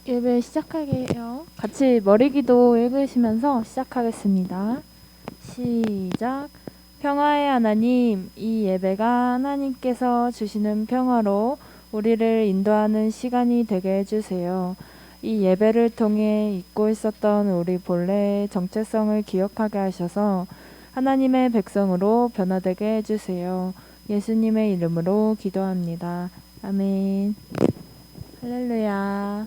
예배 시작할게요. 같이 머리기도 읽으시면서 시작하겠습니다. 시작. 평화의 하나님, 이 예배가 하나님께서 주시는 평화로 우리를 인도하는 시간이 되게 해주세요. 이 예배를 통해 잊고 있었던 우리 본래의 정체성을 기억하게 하셔서 하나님의 백성으로 변화되게 해주세요. 예수님의 이름으로 기도합니다. 아멘. 할렐루야.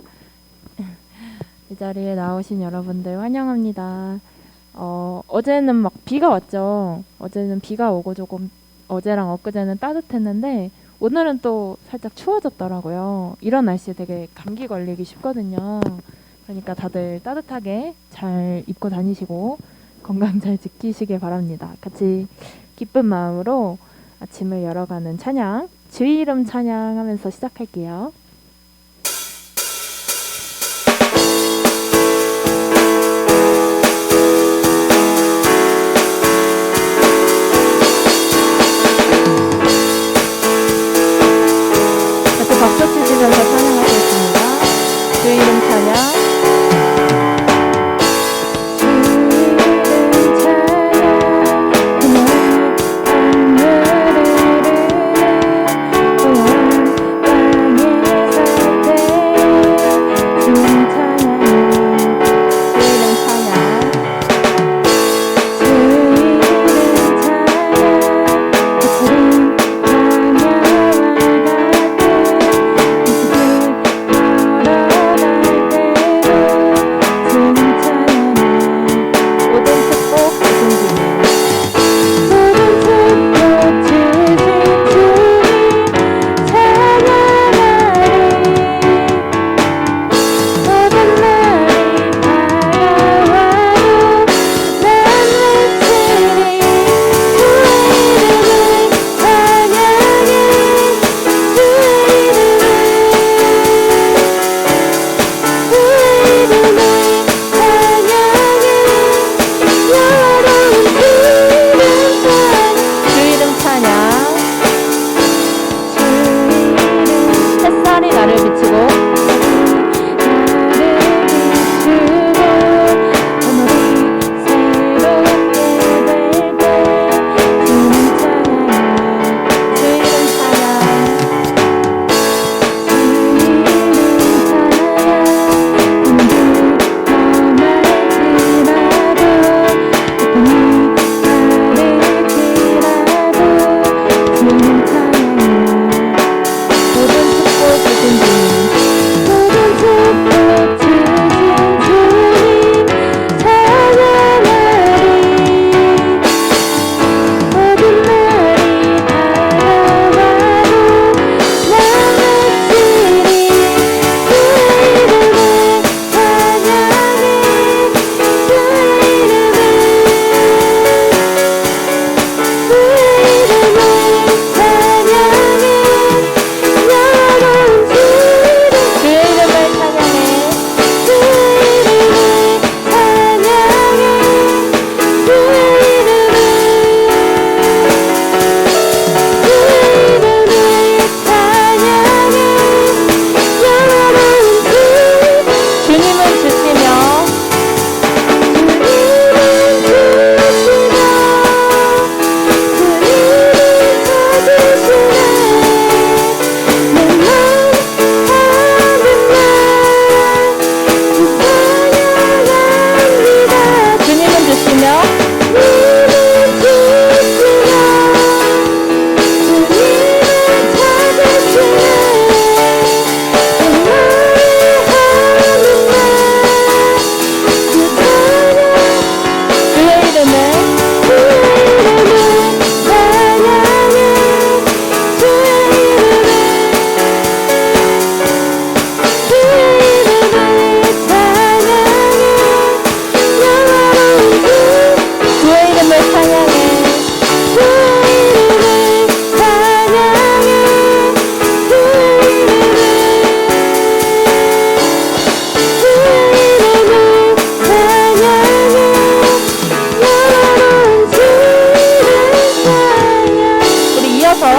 이 자리에 나오신 여러분들 환영합니다. 어제는 막 비가 왔죠. 어제는 비가 오고 조금 어제랑 엊그제는 따뜻했는데 오늘은 또 살짝 추워졌더라고요. 이런 날씨에 되게 감기 걸리기 쉽거든요. 그러니까 다들 따뜻하게 잘 입고 다니시고 건강 잘 지키시길 바랍니다. 같이 기쁜 마음으로 아침을 열어가는 찬양, 주의 이름 찬양하면서 시작할게요. 박수 치시면서 찬양하겠습니다. 주의 이름 찬양.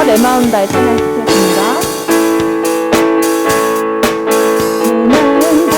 레마운다의 찬양 듣겠습니다. 내 마음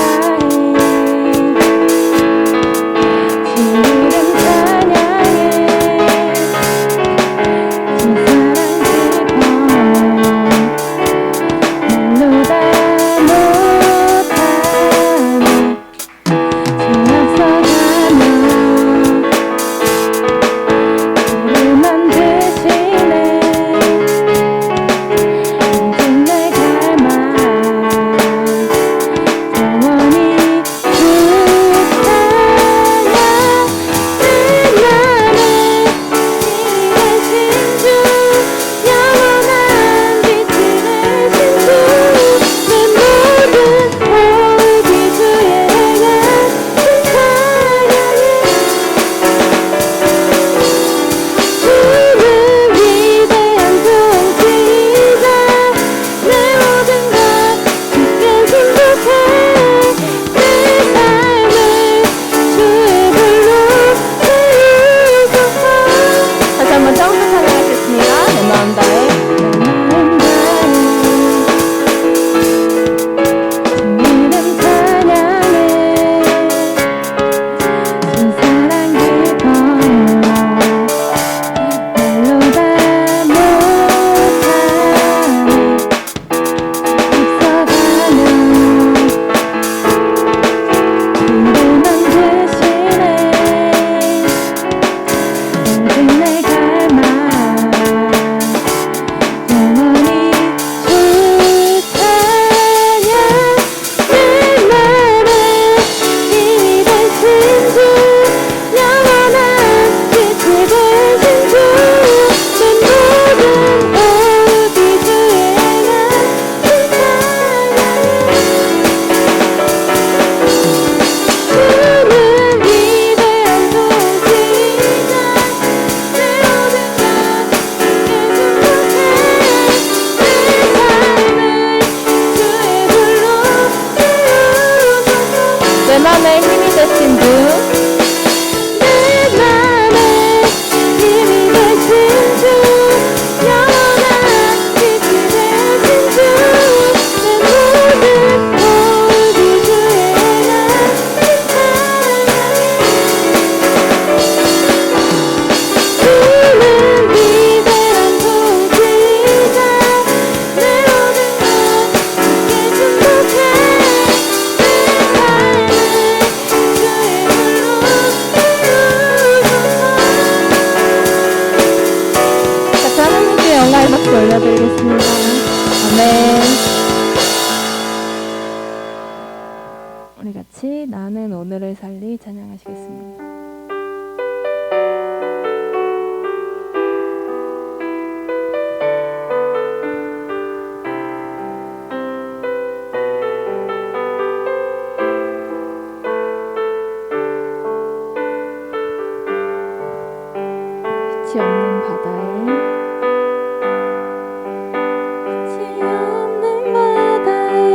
나의 힘이 되신 주, 내 맘에 힘이 되신 주, 영원한 빛이 되신 주, 내 모든 구주의 나신 사랑하니 주는 비대한 도지자, 내 모든 것 주께 충족해. 같이 하나님께 영광의 박수 올려드리겠습니다. 아멘. 우리 같이 나는 오늘을 살리 찬양하시겠습니다. 빛이 없는 바다에 빛이 없는 바다에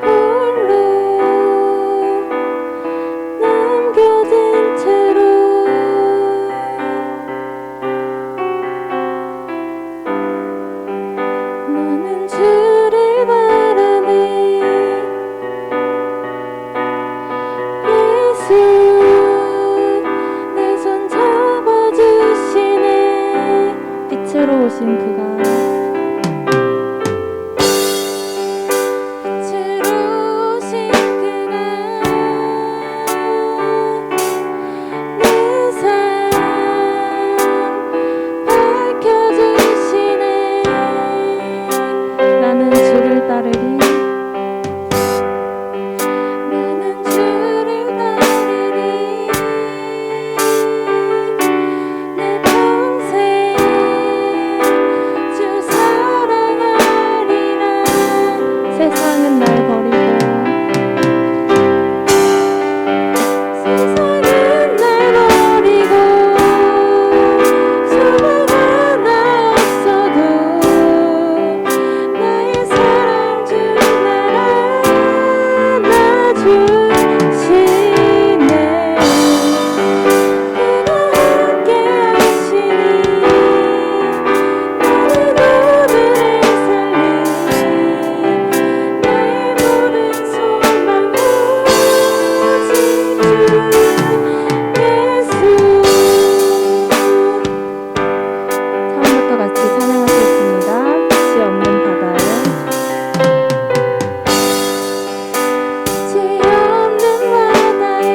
홀로 남겨진 채로 나는 주를 바라네. 예수 내 손 잡아주시네. 빛으로 오신 그가 빛으로 오신 그가 내 삶 밝혀주시네. 나는 주를 따르리. 나는 주를 따르리. 내 평생 주 사랑하리라. 세상은 날 버리고 세상은 날 버리고 소망 하나 없어도 나의 사랑 주 날 안아주시네. 그가 함께 하시니 나는 오늘을 살리. 나의 모든 소망 오직 주 예수. 처음부터 같이 찬양하시겠습니다. 빛이 없는 바다에 빛이 없는 바다에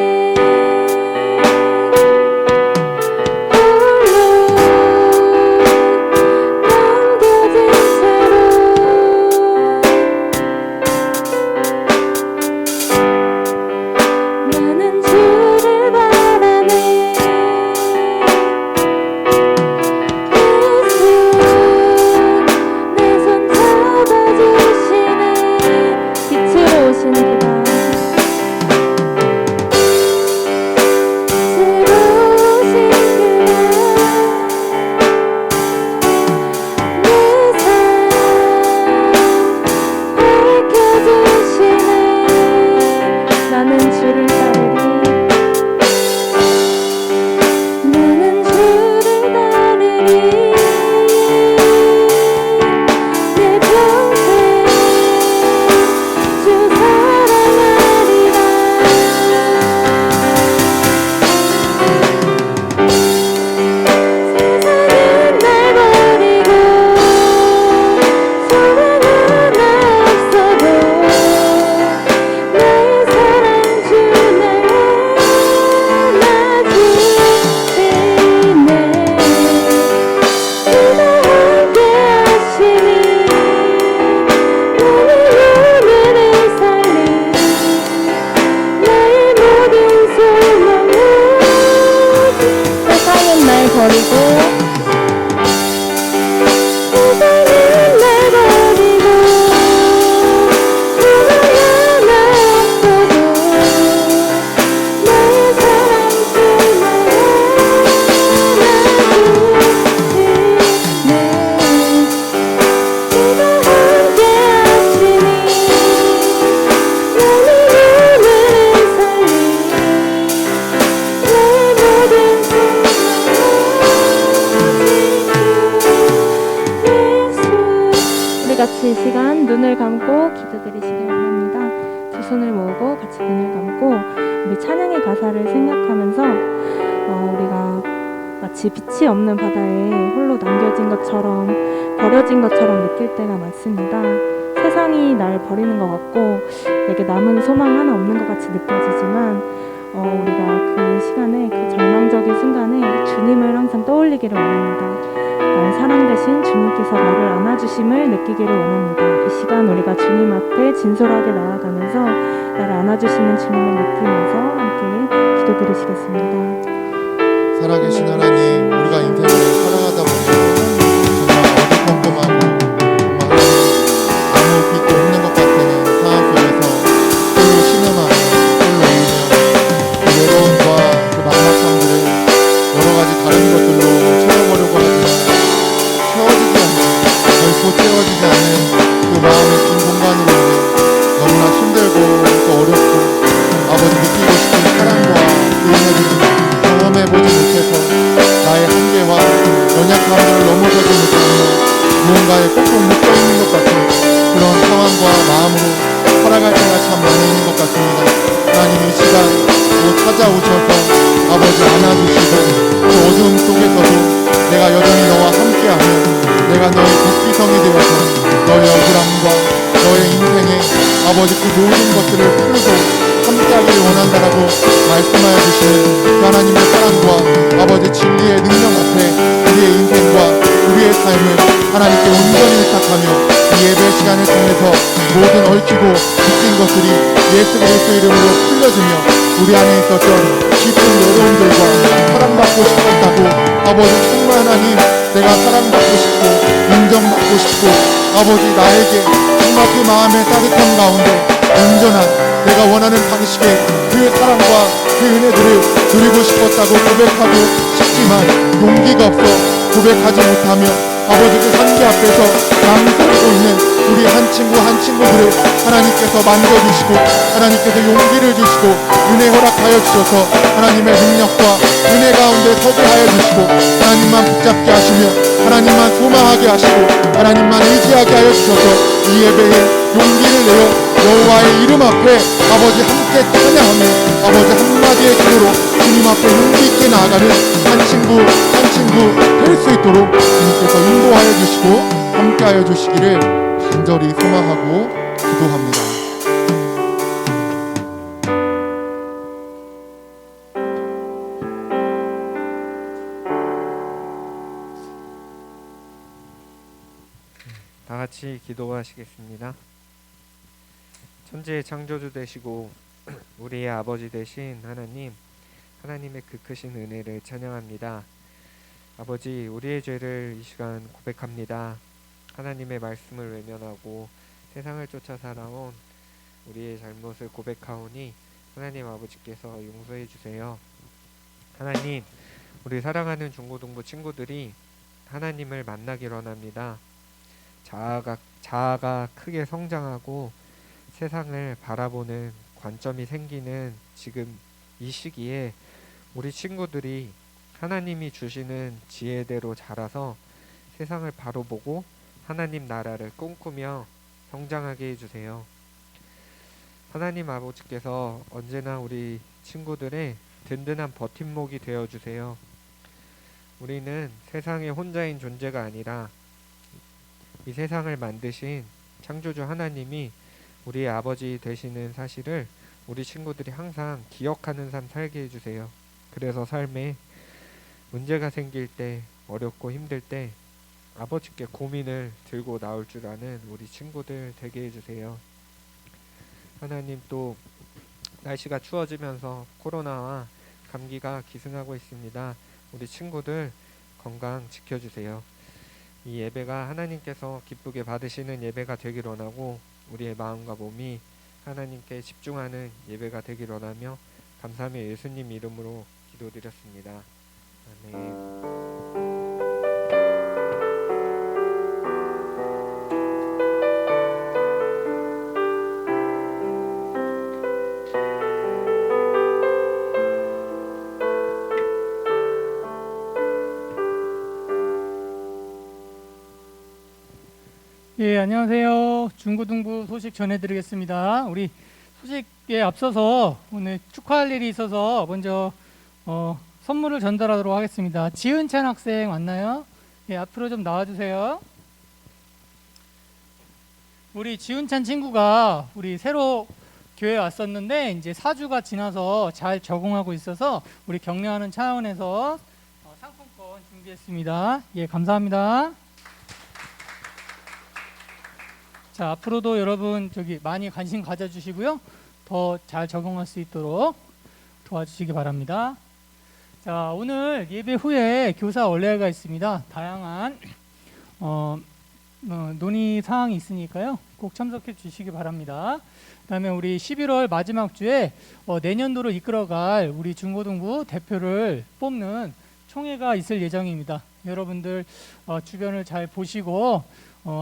홀로 남겨진 채로 나는 주를 바라네. 예수 내 손 잡아주시네. 빛으로 오신 그가 빛으로 오신 그가 내 삶 밝혀주시네. 나는 주를 따르리. 나는 주를 따르리. 내 평생 주 사랑하리라. 세상은 날 버리고 소망 하나 없어도 나의 사랑 주 날 안아주시네. 그가 함께 하시니 나는 오늘을 살리. 나의 모든 소망 오직 세상은 날 버리고 세상은 날 버리고 소망 하나 없어도 나의 사랑 주 날 안아주시네. 그가 함께 하시니 같이 이 시간 눈을 감고 기도드리시기 원합니다. 두 손을 모으고 같이 눈을 감고 우리 찬양의 가사를 생각하면서 우리가 마치 빛이 없는 바다에 홀로 남겨진 것처럼 버려진 것처럼 느낄 때가 많습니다. 세상이 날 버리는 것 같고 내게 남은 소망 하나 없는 것 같이 느껴지지만 우리가 그 시간에 그 절망적인 순간에 주님을 항상 떠올리기를 원합니다. 나의 사랑 대신 주님께서 나를 안아주심을 느끼기를 원합니다. 이 시간 우리가 주님 앞에 진솔하게 나아가면서 나를 안아주시는 주님을 느끼면서 함께 기도드리시겠습니다. 살아계신 하나님, 우리가 인생을 살아가다 보면 정말 어두컴컴하고 정말 아무 빛도 없는 것 같은 상황 속에서 홀로 신음하며 홀로 울며 그 외로움과 그 막막함들을 여러 가지 다른 것들로 채워보려고 하지만 채워지지 않는, 결코 채워지지 않는 그 마음의 빈 공간으로 인해 너무나 힘들고 또 어렵고 아버지 느끼고 싶은 사랑과 그 은혜를 경험해보지 못해서 나의 한계와 연약함들을 넘어서지 못하며 무언가에 꾹꾹 묶여있는 것 같은 그런 상황과 마음으로 살아갈 때가 참 많이 있는 것 같습니다. 하나님 이 시간 또 찾아오셔서 아버지 안아주시고 그 어두움 속에서도 내가 여전히 너와 함께하며 내가 너의 국기성이 되어서 너의 억울함과 너의 인생에 아버지 그 모든 것들을 풀고 함께하기를 원한다라고 말씀하여 주시는 그 하나님의 사랑과 아버지 진리의 능력 앞에 우리의 인생과 우리의 삶을 하나님께 온전히 의탁하며 이 예배 시간을 통해서 모든 얽히고 묶인 것들이 예수 그리스도 이름으로 풀려지며 우리 안에 있었던 깊은 외로움들과 사랑받고 싶었다고 아버지 정말 하나님 내가 사랑받고 싶고 인정받고 싶고 아버지 나에게 정말 그 마음의 따뜻함 가운데 온전한 내가 원하는 방식의 그 사랑과 그 은혜들을 누리고 싶었다고 고백하고 싶지만 용기가 없어 고백하지 못하며 아버지 그 한계 앞에서 망설이고 있는 우리 한 친구 한 친구들을 하나님께서 만져주시고 하나님께서 용기를 주시고 은혜 허락하여 주셔서 하나님의 능력과 은혜 가운데 서게 하여 주시고 하나님만 붙잡게 하시며 하나님만 소망하게 하시고 하나님만 의지하게 하여 주셔서 이 예배에 용기를 내어 여호와의 이름 앞에 아버지 함께 찬양하며 아버지 한마디의 기도로 주님 앞에 용기 있게 나아가는 한 친구 한 친구 될 수 있도록 주님께서 인도하여 주시고 함께하여 주시기를 간절히 소망하고 기도합니다. 다 같이 기도하시겠습니다. 천지의 창조주 되시고 우리의 아버지 되신 하나님, 하나님의 그 크신 은혜를 찬양합니다. 아버지, 우리의 죄를 이 시간 고백합니다. 하나님의 말씀을 외면하고 세상을 쫓아 살아온 우리의 잘못을 고백하오니 하나님 아버지께서 용서해 주세요. 하나님, 우리 사랑하는 중고등부 친구들이 하나님을 만나기를 원합니다. 자아가 크게 성장하고 세상을 바라보는 관점이 생기는 지금 이 시기에 우리 친구들이 하나님이 주시는 지혜대로 자라서 세상을 바로 보고 하나님 나라를 꿈꾸며 성장하게 해주세요. 하나님 아버지께서 언제나 우리 친구들의 든든한 버팀목이 되어주세요. 우리는 세상에 혼자인 존재가 아니라 이 세상을 만드신 창조주 하나님이 우리의 아버지 되시는 사실을 우리 친구들이 항상 기억하는 삶 살게 해주세요. 그래서 삶에 문제가 생길 때, 어렵고 힘들 때 아버지께 고민을 들고 나올 줄 아는 우리 친구들 되게 해주세요. 하나님, 또 날씨가 추워지면서 코로나와 감기가 기승하고 있습니다. 우리 친구들 건강 지켜주세요. 이 예배가 하나님께서 기쁘게 받으시는 예배가 되길 원하고 우리의 마음과 몸이 하나님께 집중하는 예배가 되길 원하며 감사하며 예수님 이름으로 기도드렸습니다. 아멘. 예, 안녕하세요. 중고등부 소식 전해드리겠습니다. 우리 소식에 앞서서 오늘 축하할 일이 있어서 먼저 선물을 전달하도록 하겠습니다. 지은찬 학생 왔나요? 예, 앞으로 좀 나와주세요. 우리 지은찬 친구가 우리 새로 교회 왔었는데 이제 4주가 지나서 잘 적응하고 있어서 우리 격려하는 차원에서 상품권 준비했습니다. 예, 감사합니다. 자, 앞으로도 여러분 많이 관심 가져주시고요. 더 잘 적응할 수 있도록 도와주시기 바랍니다. 자, 오늘 예배 후에 교사 원례가 있습니다. 다양한 논의 사항이 있으니까요. 꼭 참석해 주시기 바랍니다. 그다음에 우리 11월 마지막 주에 내년도로 이끌어갈 우리 중고등부 대표를 뽑는 총회가 있을 예정입니다. 여러분들 주변을 잘 보시고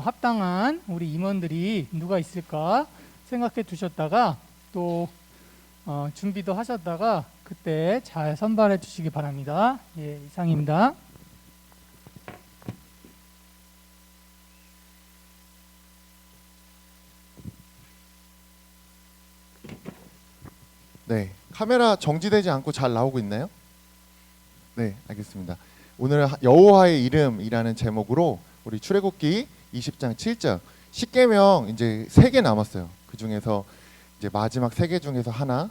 합당한 우리 임원들이 누가 있을까 생각해 두셨다가 또 준비도 하셨다가 그때 잘 선발해 주시기 바랍니다. 예, 이상입니다. 네, 카메라 정지되지 않고 잘 나오고 있나요? 네, 알겠습니다. 오늘 여호와의 이름이라는 제목으로 우리 출애굽기 20장 7절 10계명 이제 3개 남았어요. 그 중에서 이제 마지막 3개 중에서 하나,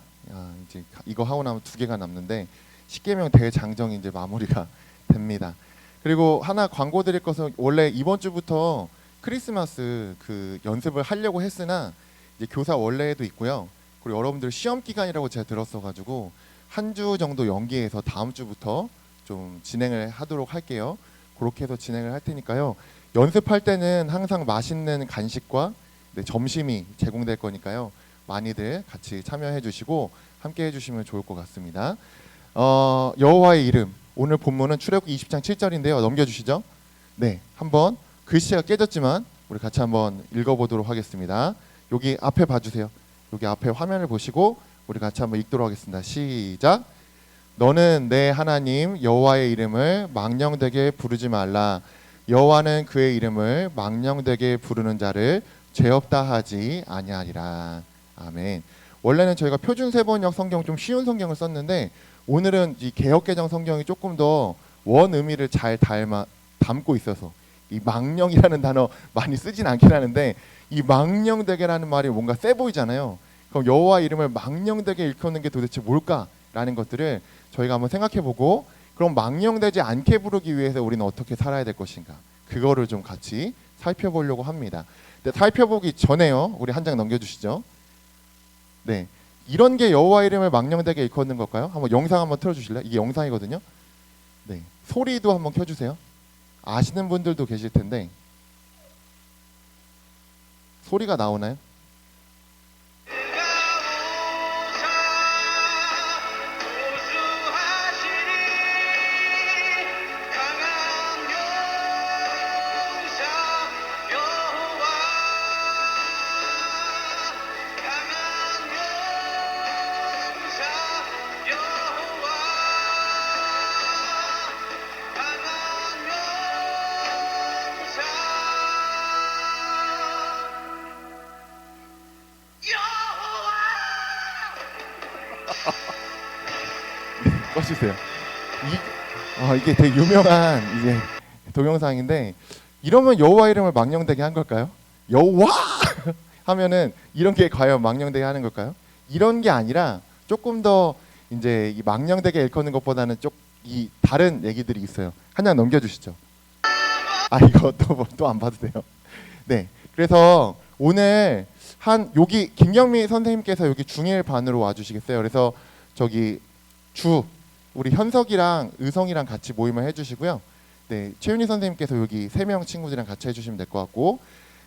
이제 이거 하고 나면 2개가 남는데 10계명 대장정이 이제 마무리가 됩니다. 그리고 하나 광고 드릴 것은 원래 이번 주부터 크리스마스 그 연습을 하려고 했으나 이제 교사 원래도 있고요. 그리고 여러분들 시험 기간이라고 제가 들었어가지고 한 주 정도 연기해서 다음 주부터 좀 진행을 하도록 할게요. 그렇게 해서 진행을 할 테니까요. 연습할 때는 항상 맛있는 간식과 점심이 제공될 거니까요. 많이들 같이 참여해 주시고 함께 해주시면 좋을 것 같습니다. 여호와의 이름 오늘 본문은 출애굽기 20장 7절인데요. 넘겨주시죠. 네, 한번 글씨가 깨졌지만 우리 같이 한번 읽어보도록 하겠습니다. 여기 앞에 봐주세요. 여기 앞에 화면을 보시고 우리 같이 한번 읽도록 하겠습니다. 시작. 너는 내 하나님 여호와의 이름을 망령되게 부르지 말라. 여호와는 그의 이름을 망령되게 부르는 자를 죄 없다 하지 아니하리라. 아멘. 원래는 저희가 표준 세번역 성경 좀 쉬운 성경을 썼는데 오늘은 이 개역개정 성경이 조금 더 원 의미를 잘 담고 있어서 이 망령이라는 단어 많이 쓰진 않긴 하는데 이 망령되게라는 말이 뭔가 세 보이잖아요. 그럼 여호와 이름을 망령되게 일컫는 게 도대체 뭘까라는 것들을 저희가 한번 생각해보고 그럼 망령되지 않게 부르기 위해서 우리는 어떻게 살아야 될 것인가 그거를 좀 같이 살펴보려고 합니다. 근데 살펴보기 전에요. 우리 한 장 넘겨주시죠. 네, 이런 게 여호와 이름을 망령되게 일컫는 걸까요? 한번 영상 한번 틀어주실래요? 이게 영상이거든요. 네, 소리도 한번 켜주세요. 아시는 분들도 계실 텐데 소리가 나오나요? 꺼주세요. 이게 되게 유명한 이제 동영상인데 이러면 여호와 이름을 망령되게 한 걸까요? 여호와 하면은 이런 게 과연 망령되게 하는 걸까요? 이런 게 아니라 조금 더 이제 이 망령되게 일컫는 것보다는 이 다른 얘기들이 있어요. 한 장 넘겨주시죠. 이거 또 안 봐도 돼요. 네, 그래서 오늘 여기 김경미 선생님께서 여기 중일 반으로 와주시겠어요? 그래서 저기 우리 현석이랑 의성이랑 같이 모임을 해주시고요. 네, 최윤희 선생님께서 여기 3명 친구들이랑 같이 해주시면 될 것 같고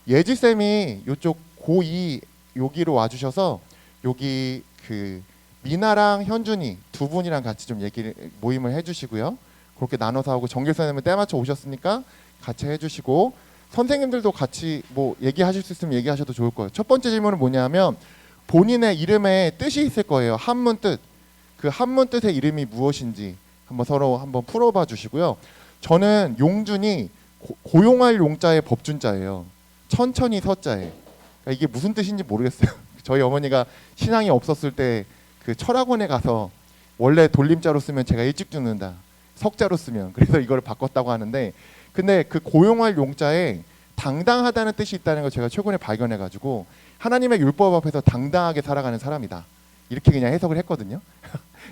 예지 쌤이 이쪽 고2 여기로 와주셔서 여기 그 미나랑 현준이 두 분이랑 같이 좀 모임을 해주시고요. 그렇게 나눠서 하고 정길 선생님은 때맞춰 오셨으니까 같이 해주시고 선생님들도 같이 뭐 얘기하실 수 있으면 얘기하셔도 좋을 거예요. 첫 번째 질문은 뭐냐면 본인의 이름에 뜻이 있을 거예요. 한문 뜻. 그 한문 뜻의 이름이 무엇인지 서로 한번 풀어봐 주시고요. 저는 용준이 고용할 용자의 법준자예요. 천천히 서자에. 그러니까 이게 무슨 뜻인지 모르겠어요. 저희 어머니가 신앙이 없었을 때 그 철학원에 가서 원래 돌림자로 쓰면 제가 일찍 죽는다. 석자로 쓰면 그래서 이걸 바꿨다고 하는데, 근데 그 고용할 용자에 당당하다는 뜻이 있다는 걸 제가 최근에 발견해가지고 하나님의 율법 앞에서 당당하게 살아가는 사람이다 이렇게 그냥 해석을 했거든요.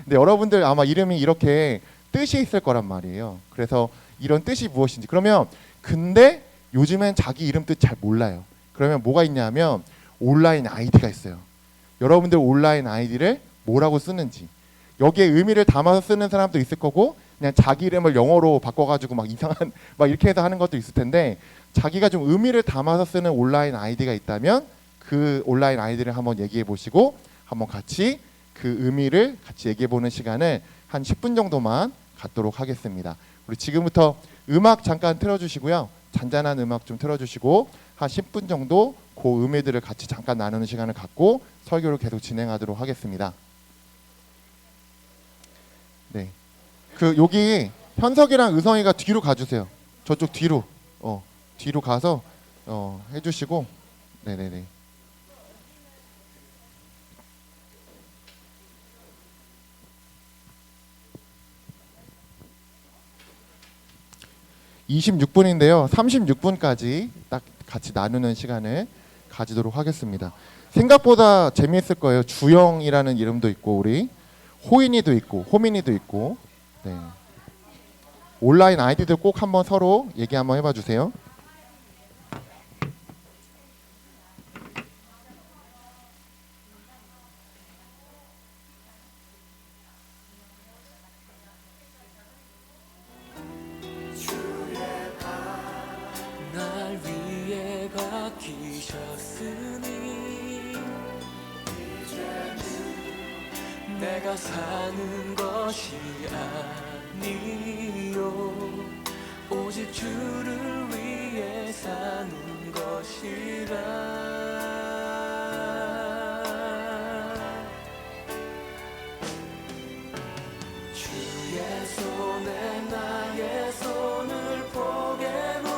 근데 여러분들 아마 이름이 이렇게 뜻이 있을 거란 말이에요. 그래서 이런 뜻이 무엇인지. 그러면 근데 요즘엔 자기 이름 뜻 잘 몰라요. 그러면 뭐가 있냐면 온라인 아이디가 있어요. 여러분들 온라인 아이디를 뭐라고 쓰는지, 여기에 의미를 담아서 쓰는 사람도 있을 거고 그냥 자기 이름을 영어로 바꿔가지고 막 이상한 막 이렇게 해서 하는 것도 있을 텐데, 자기가 좀 의미를 담아서 쓰는 온라인 아이디가 있다면 그 온라인 아이디를 한번 얘기해 보시고 한번 같이 그 의미를 같이 얘기해 보는 시간을 한 10분 정도만 갖도록 하겠습니다. 우리 지금부터 음악 잠깐 틀어주시고요. 잔잔한 음악 좀 틀어주시고 한 10분 정도 그 의미들을 같이 잠깐 나누는 시간을 갖고 설교를 계속 진행하도록 하겠습니다. 네, 그 여기 현석이랑 의성이가 뒤로 가주세요. 저쪽 뒤로 뒤로 가서 해주시고, 네네네. (26분인데요) 36분까지 딱 같이 나누는 시간을 가지도록 하겠습니다. 생각보다 재미있을 거예요. 주영이라는 이름도 있고 우리 호인이도 있고 호민이도 있고. 네. 온라인 아이디들 꼭 한번 서로 얘기 한번 해봐 주세요. 날 위해 바뀌셨으니 이제는 내가 사는 것이 아니요 오직 주를 위해 사는 것이라. 주의 손에 나의 손을 포개고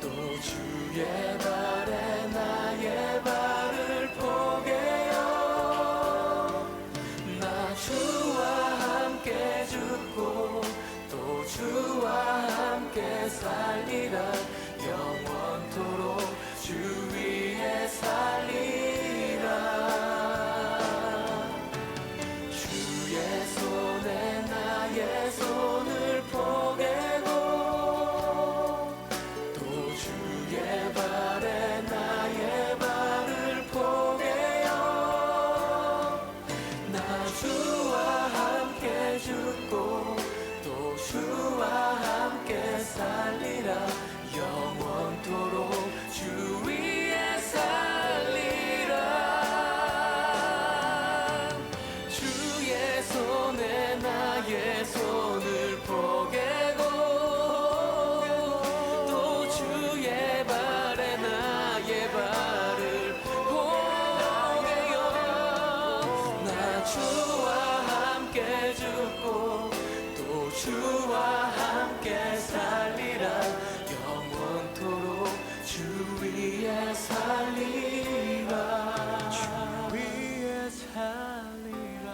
또 주의 발에 나의 발을 포개요. 나 주와 함께 죽고 또 주와 함께 살리라. 영원토록 주 위에 살리라. 주의 손에 나의 손을 포개고 또 주의 발에 나의 발을 포개요. 나 주와 함께 죽고 또 주와 함께 살리라. 영원토록 주 위에 살리라. 주의 손에 나의 손을 포개고 또 주의 발에 나의 발을 포개요. 나 주와 함께 죽고 또 주와 함께 살리라. 영원토록 주 위에 살리라. 주 위에 살리라.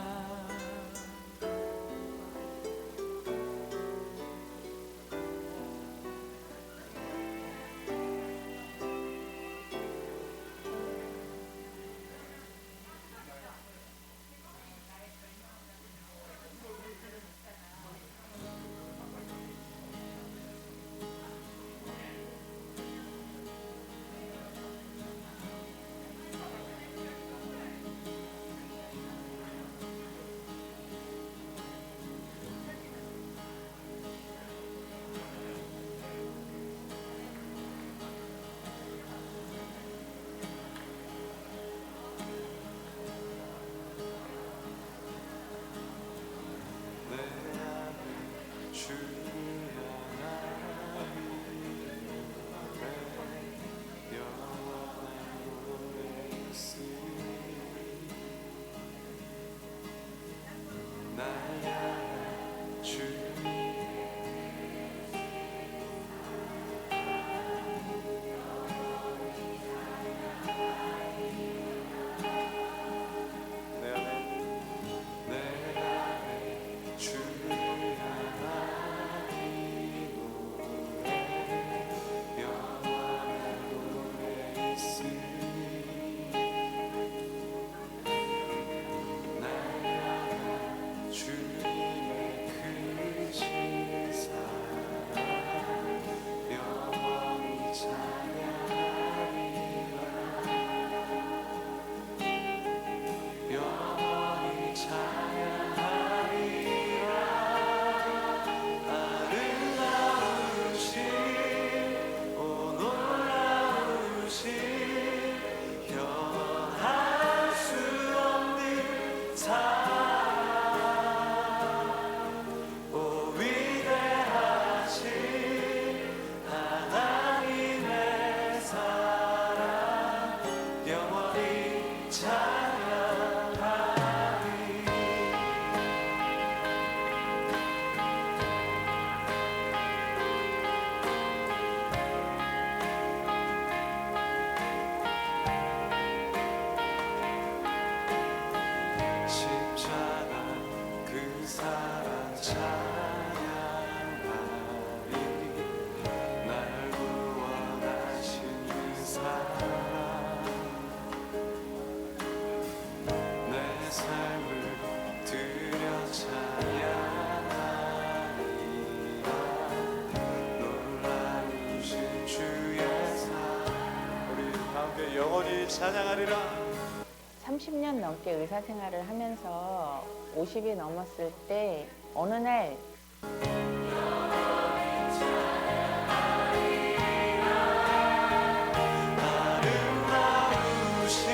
찬양하리라. 30년 넘게 의사 생활을 하면서 50이 넘었을 때 어느 날 아름다우신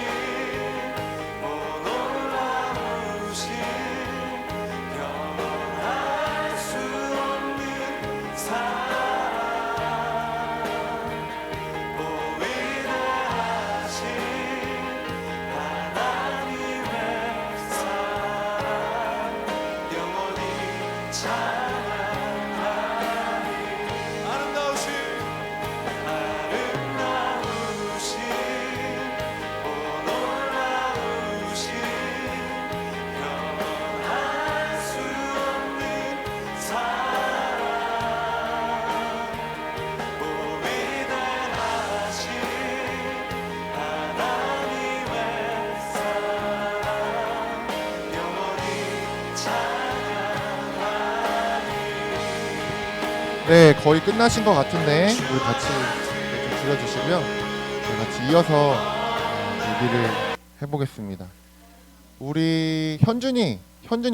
오 놀라우신 경험할 수 없는 사랑 오 위대하신 하나님의 사랑 영원히 찬양하리. 아름다우신 오 놀라우신 영원할 수 없는 사랑 오 위대하신 하나님의 사랑 영원히 찬양하리. 네, 거의 끝나신 것 같은데 우리 같이 좀 들려주시고요. 저희 같이 이어서 얘기를 해보겠습니다. 우리 현준이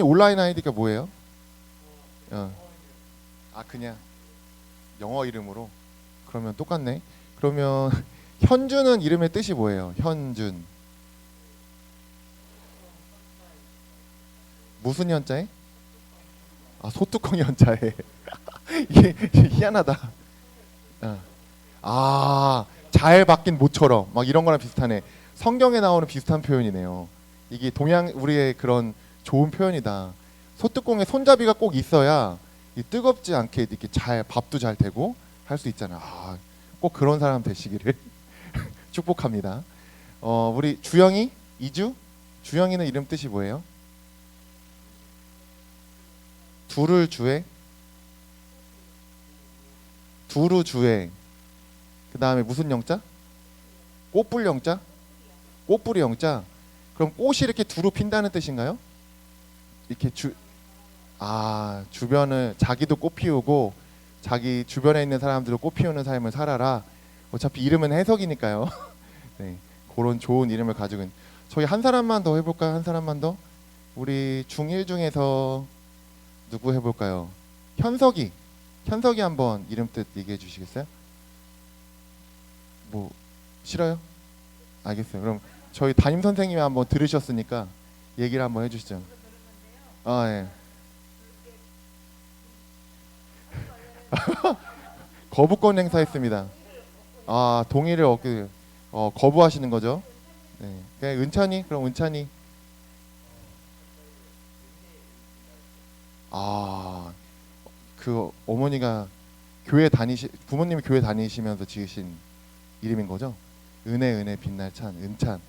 온라인 아이디가 뭐예요? 그냥 영어 이름으로? 그러면 똑같네. 그러면 현준은 이름의 뜻이 뭐예요? 현준 무슨 현자에? 소뚜껑이 현자에. 이게 희한하다. 잘 바뀐 모처럼 막 이런 거랑 비슷하네. 성경에 나오는 비슷한 표현이네요. 이게 우리의 그런 좋은 표현이다. 소뚜껑에 손잡이가 꼭 있어야 이 뜨겁지 않게 이렇게 잘 밥도 잘 되고 할 수 있잖아. 꼭 그런 사람 되시기를 축복합니다. 우리 주영이 이주 주영이는 이름 뜻이 뭐예요? 두를 주에 두루 주에 그 다음에 무슨 영자? 꽃불 영자? 꽃불이 영자. 그럼 꽃이 이렇게 두루 핀다는 뜻인가요? 이렇게 주변을 자기도 꽃 피우고 자기 주변에 있는 사람들도 꽃 피우는 삶을 살아라. 어차피 이름은 해석이니까요. 네, 그런 좋은 이름을 가지고 있는. 저희 한 사람만 더 해볼까요? 한 사람만 더. 우리 중1 중에서 누구 해볼까요? 현석이 한번 이름 뜻 얘기해 주시겠어요? 뭐 싫어요? 알겠어요. 그럼 저희 담임 선생님이 한번 들으셨으니까 얘기를 한번 해주시죠. 예. 거부권 행사했습니다. 동의를 거부하시는 거죠? 네. 그냥 은찬이. 그럼 은찬이. 그 어머니가 부모님이 교회 다니시면서 지으신 이름인 거죠? 은혜 빛날 찬 은찬.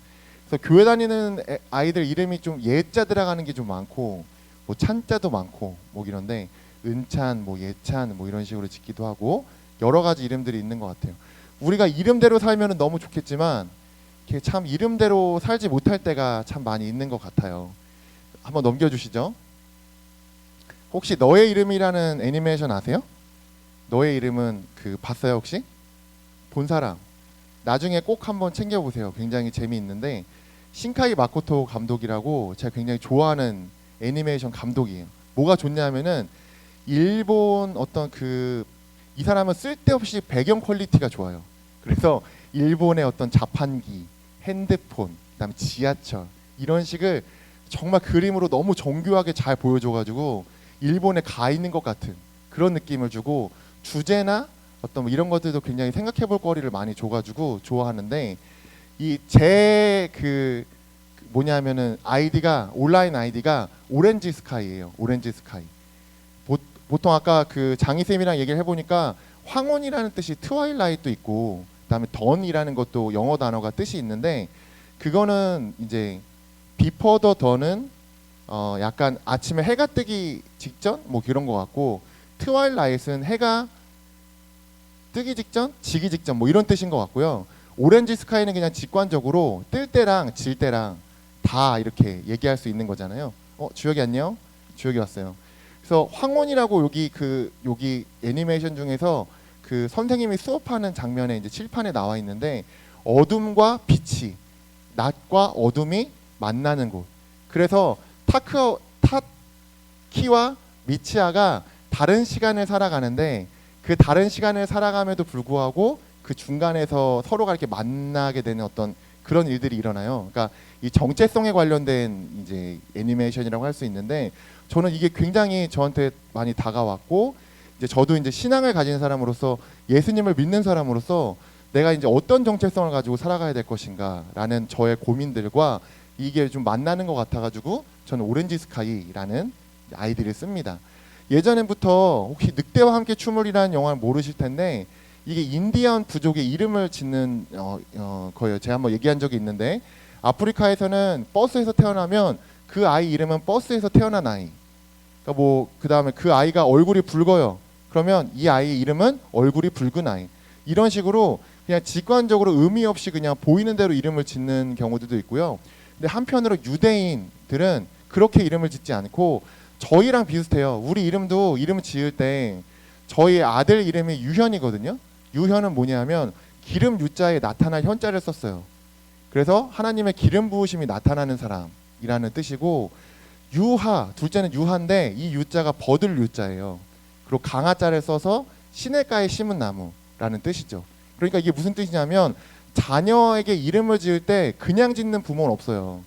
그래서 교회 다니는 아이들 이름이 좀 예자 들어가는 게 좀 많고 뭐 찬자도 많고 뭐 이런데 은찬 뭐 예찬 뭐 이런 식으로 짓기도 하고 여러 가지 이름들이 있는 것 같아요. 우리가 이름대로 살면은 너무 좋겠지만 참 이름대로 살지 못할 때가 참 많이 있는 것 같아요. 한번 넘겨주시죠. 혹시 너의 이름이라는 애니메이션 아세요? 너의 이름은 봤어요 혹시? 본 사람 나중에 꼭 한번 챙겨보세요. 굉장히 재미있는데 신카이 마코토 감독이라고 제가 굉장히 좋아하는 애니메이션 감독이에요. 뭐가 좋냐면은 일본 어떤 이 사람은 쓸데없이 배경 퀄리티가 좋아요. 그래서 일본의 어떤 자판기, 핸드폰, 그다음에 지하철 이런 식을 정말 그림으로 너무 정교하게 잘 보여줘가지고 일본에 가 있는 것 같은 그런 느낌을 주고 주제나 어떤 뭐 이런 것들도 굉장히 생각해볼 거리를 많이 줘가지고 좋아하는데 뭐냐면은 온라인 아이디가 오렌지 스카이예요. 오렌지 스카이. 보통 아까 장희쌤이랑 얘기를 해보니까 황혼이라는 뜻이 트와일라이트도 있고 그다음에 던이라는 것도 영어 단어가 뜻이 있는데 그거는 이제 비포 더 던은 약간 아침에 해가 뜨기 직전 뭐 그런 것 같고 트와일라이트는 해가 뜨기 직전, 지기 직전 뭐 이런 뜻인 것 같고요. 오렌지 스카이는 그냥 직관적으로 뜰 때랑 질 때랑 다 이렇게 얘기할 수 있는 거잖아요. 주혁이 안녕. 주혁이 왔어요. 그래서 황혼이라고 여기 애니메이션 중에서 선생님이 수업하는 장면에 이제 칠판에 나와 있는데 어둠과 빛이 낮과 어둠이 만나는 곳. 그래서 타키와 미치아가 다른 시간을 살아가는데 그 다른 시간을 살아감에도 불구하고 그 중간에서 서로가 이렇게 만나게 되는 어떤 그런 일들이 일어나요. 그러니까 이 정체성에 관련된 이제 애니메이션이라고 할 수 있는데 저는 이게 굉장히 저한테 많이 다가왔고 이제 저도 이제 신앙을 가진 사람으로서 예수님을 믿는 사람으로서 내가 이제 어떤 정체성을 가지고 살아가야 될 것인가라는 저의 고민들과 이게 좀 만나는 것 같아가지고 저는 오렌지 스카이라는 아이디를 씁니다. 예전부터 혹시 늑대와 함께 춤을이라는 영화를 모르실 텐데 이게 인디언 부족의 이름을 짓는 거예요. 제가 한번 얘기한 적이 있는데 아프리카에서는 버스에서 태어나면 그 아이 이름은 버스에서 태어난 아이. 그러니까 뭐 그 다음에 그 아이가 얼굴이 붉어요. 그러면 이 아이 이름은 얼굴이 붉은 아이. 이런 식으로 그냥 직관적으로 의미 없이 그냥 보이는 대로 이름을 짓는 경우들도 있고요. 근데 한편으로 유대인들은 그렇게 이름을 짓지 않고 저희랑 비슷해요. 우리 이름도 이름 지을 때 저희 아들 이름이 유현이거든요. 유현은 뭐냐면 기름 유자에 나타날 현자를 썼어요. 그래서 하나님의 기름 부으심이 나타나는 사람이라는 뜻이고 유하, 둘째는 유하인데 이 유자가 버들 유자예요. 그리고 강하자를 써서 시냇가에 심은 나무라는 뜻이죠. 그러니까 이게 무슨 뜻이냐면 자녀에게 이름을 지을 때 그냥 짓는 부모는 없어요.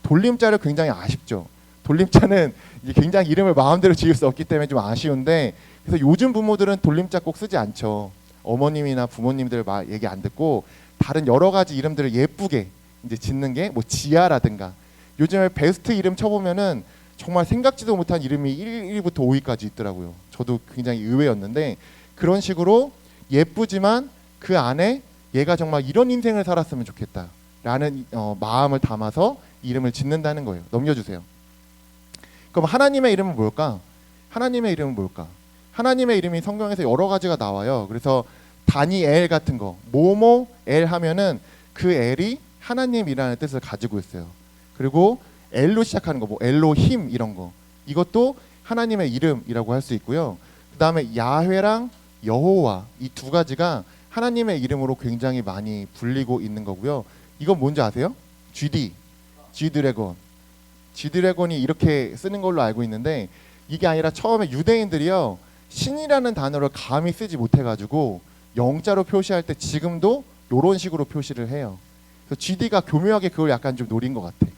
돌림자를 굉장히 아쉽죠. 돌림자는 이게 굉장히 이름을 마음대로 지을 수 없기 때문에 좀 아쉬운데 그래서 요즘 부모들은 돌림자 꼭 쓰지 않죠. 어머님이나 부모님들 말 얘기 안 듣고 다른 여러 가지 이름들을 예쁘게 이제 짓는 게 뭐 지아라든가 요즘에 베스트 이름 쳐보면은 정말 생각지도 못한 이름이 1위부터 5위까지 있더라고요. 저도 굉장히 의외였는데 그런 식으로 예쁘지만 그 안에 얘가 정말 이런 인생을 살았으면 좋겠다라는 마음을 담아서 이름을 짓는다는 거예요. 넘겨주세요. 그럼 하나님의 이름은 뭘까? 하나님의 이름은 뭘까? 하나님의 이름이 성경에서 여러 가지가 나와요. 그래서 다니엘 같은 거, 모모엘 하면은 그 엘이 하나님이라는 뜻을 가지고 있어요. 그리고 엘로 시작하는 거, 뭐 엘로힘 이런 거, 이것도 하나님의 이름이라고 할 수 있고요. 그 다음에 야훼랑 여호와 이 두 가지가 하나님의 이름으로 굉장히 많이 불리고 있는 거고요. 이건 뭔지 아세요? G드래곤. G드래곤이 이렇게 쓰는 걸로 알고 있는데 이게 아니라 처음에 유대인들이요 신이라는 단어를 감히 쓰지 못해가지고 영자로 표시할 때 지금도 이런 식으로 표시를 해요. 그래서 GD가 교묘하게 그걸 약간 좀 노린 것 같아.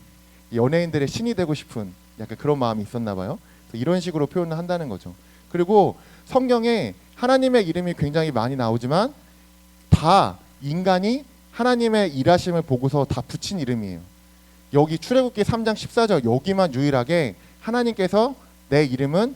연예인들의 신이 되고 싶은 약간 그런 마음이 있었나 봐요. 그래서 이런 식으로 표현을 한다는 거죠. 그리고 성경에 하나님의 이름이 굉장히 많이 나오지만 다 인간이 하나님의 일하심을 보고서 다 붙인 이름이에요. 여기 출애굽기 3장 14절 여기만 유일하게 하나님께서 내 이름은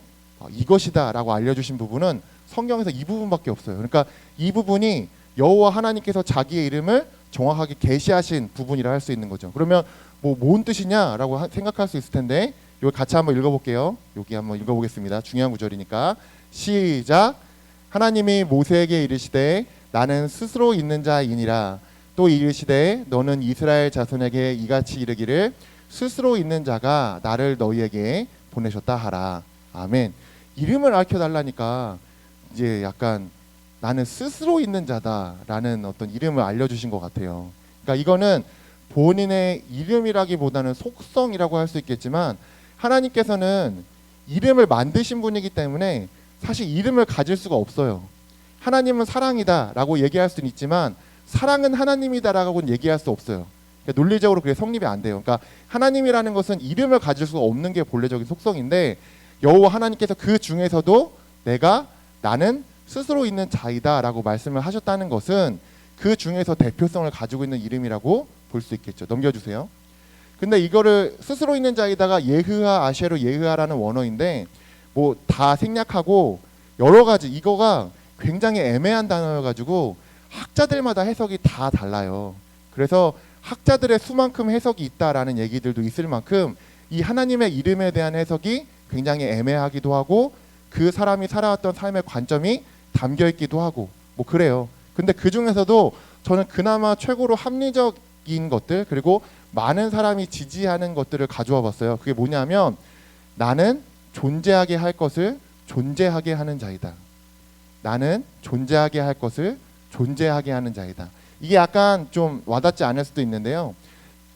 이것이다 라고 알려주신 부분은 성경에서 이 부분밖에 없어요. 그러니까 이 부분이 여호와 하나님께서 자기의 이름을 정확하게 계시하신 부분이라 할 수 있는 거죠. 그러면 뭐 뭔 뜻이냐라고 생각할 수 있을 텐데 이거 같이 한번 읽어볼게요. 여기 한번 읽어보겠습니다. 중요한 구절이니까 시작. 하나님이 모세에게 이르시되 나는 스스로 있는 자이니라. 또 이르시되 너는 이스라엘 자손에게 이같이 이르기를 스스로 있는 자가 나를 너희에게 보내셨다 하라. 아멘. 이름을 알려달라니까 이제 약간 나는 스스로 있는 자다라는 어떤 이름을 알려주신 것 같아요. 그러니까 이거는 본인의 이름이라기보다는 속성이라고 할 수 있겠지만 하나님께서는 이름을 만드신 분이기 때문에 사실 이름을 가질 수가 없어요. 하나님은 사랑이다라고 얘기할 수는 있지만 사랑은 하나님이다라고는 얘기할 수 없어요. 그러니까 논리적으로 그게 성립이 안 돼요. 그러니까 하나님이라는 것은 이름을 가질 수가 없는 게 본래적인 속성인데 여호와 하나님께서 그 중에서도 나는 스스로 있는 자이다라고 말씀을 하셨다는 것은 그 중에서 대표성을 가지고 있는 이름이라고 볼 수 있겠죠. 넘겨주세요. 근데 이거를 스스로 있는 자이다가 예흐하 아쉐로 예흐하라는 원어인데 뭐 다 생략하고 여러 가지 이거가 굉장히 애매한 단어여가지고 학자들마다 해석이 다 달라요. 그래서 학자들의 수만큼 해석이 있다라는 얘기들도 있을 만큼 이 하나님의 이름에 대한 해석이 굉장히 애매하기도 하고 그 사람이 살아왔던 삶의 관점이 담겨 있기도 하고 뭐 그래요. 근데 그 중에서도 저는 그나마 최고로 합리적인 것들 그리고 많은 사람이 지지하는 것들을 가져와 봤어요. 그게 뭐냐면 나는 존재하게 할 것을 존재하게 하는 자이다. 나는 존재하게 할 것을 존재하게 하는 자이다. 이게 약간 좀 와닿지 않을 수도 있는데요.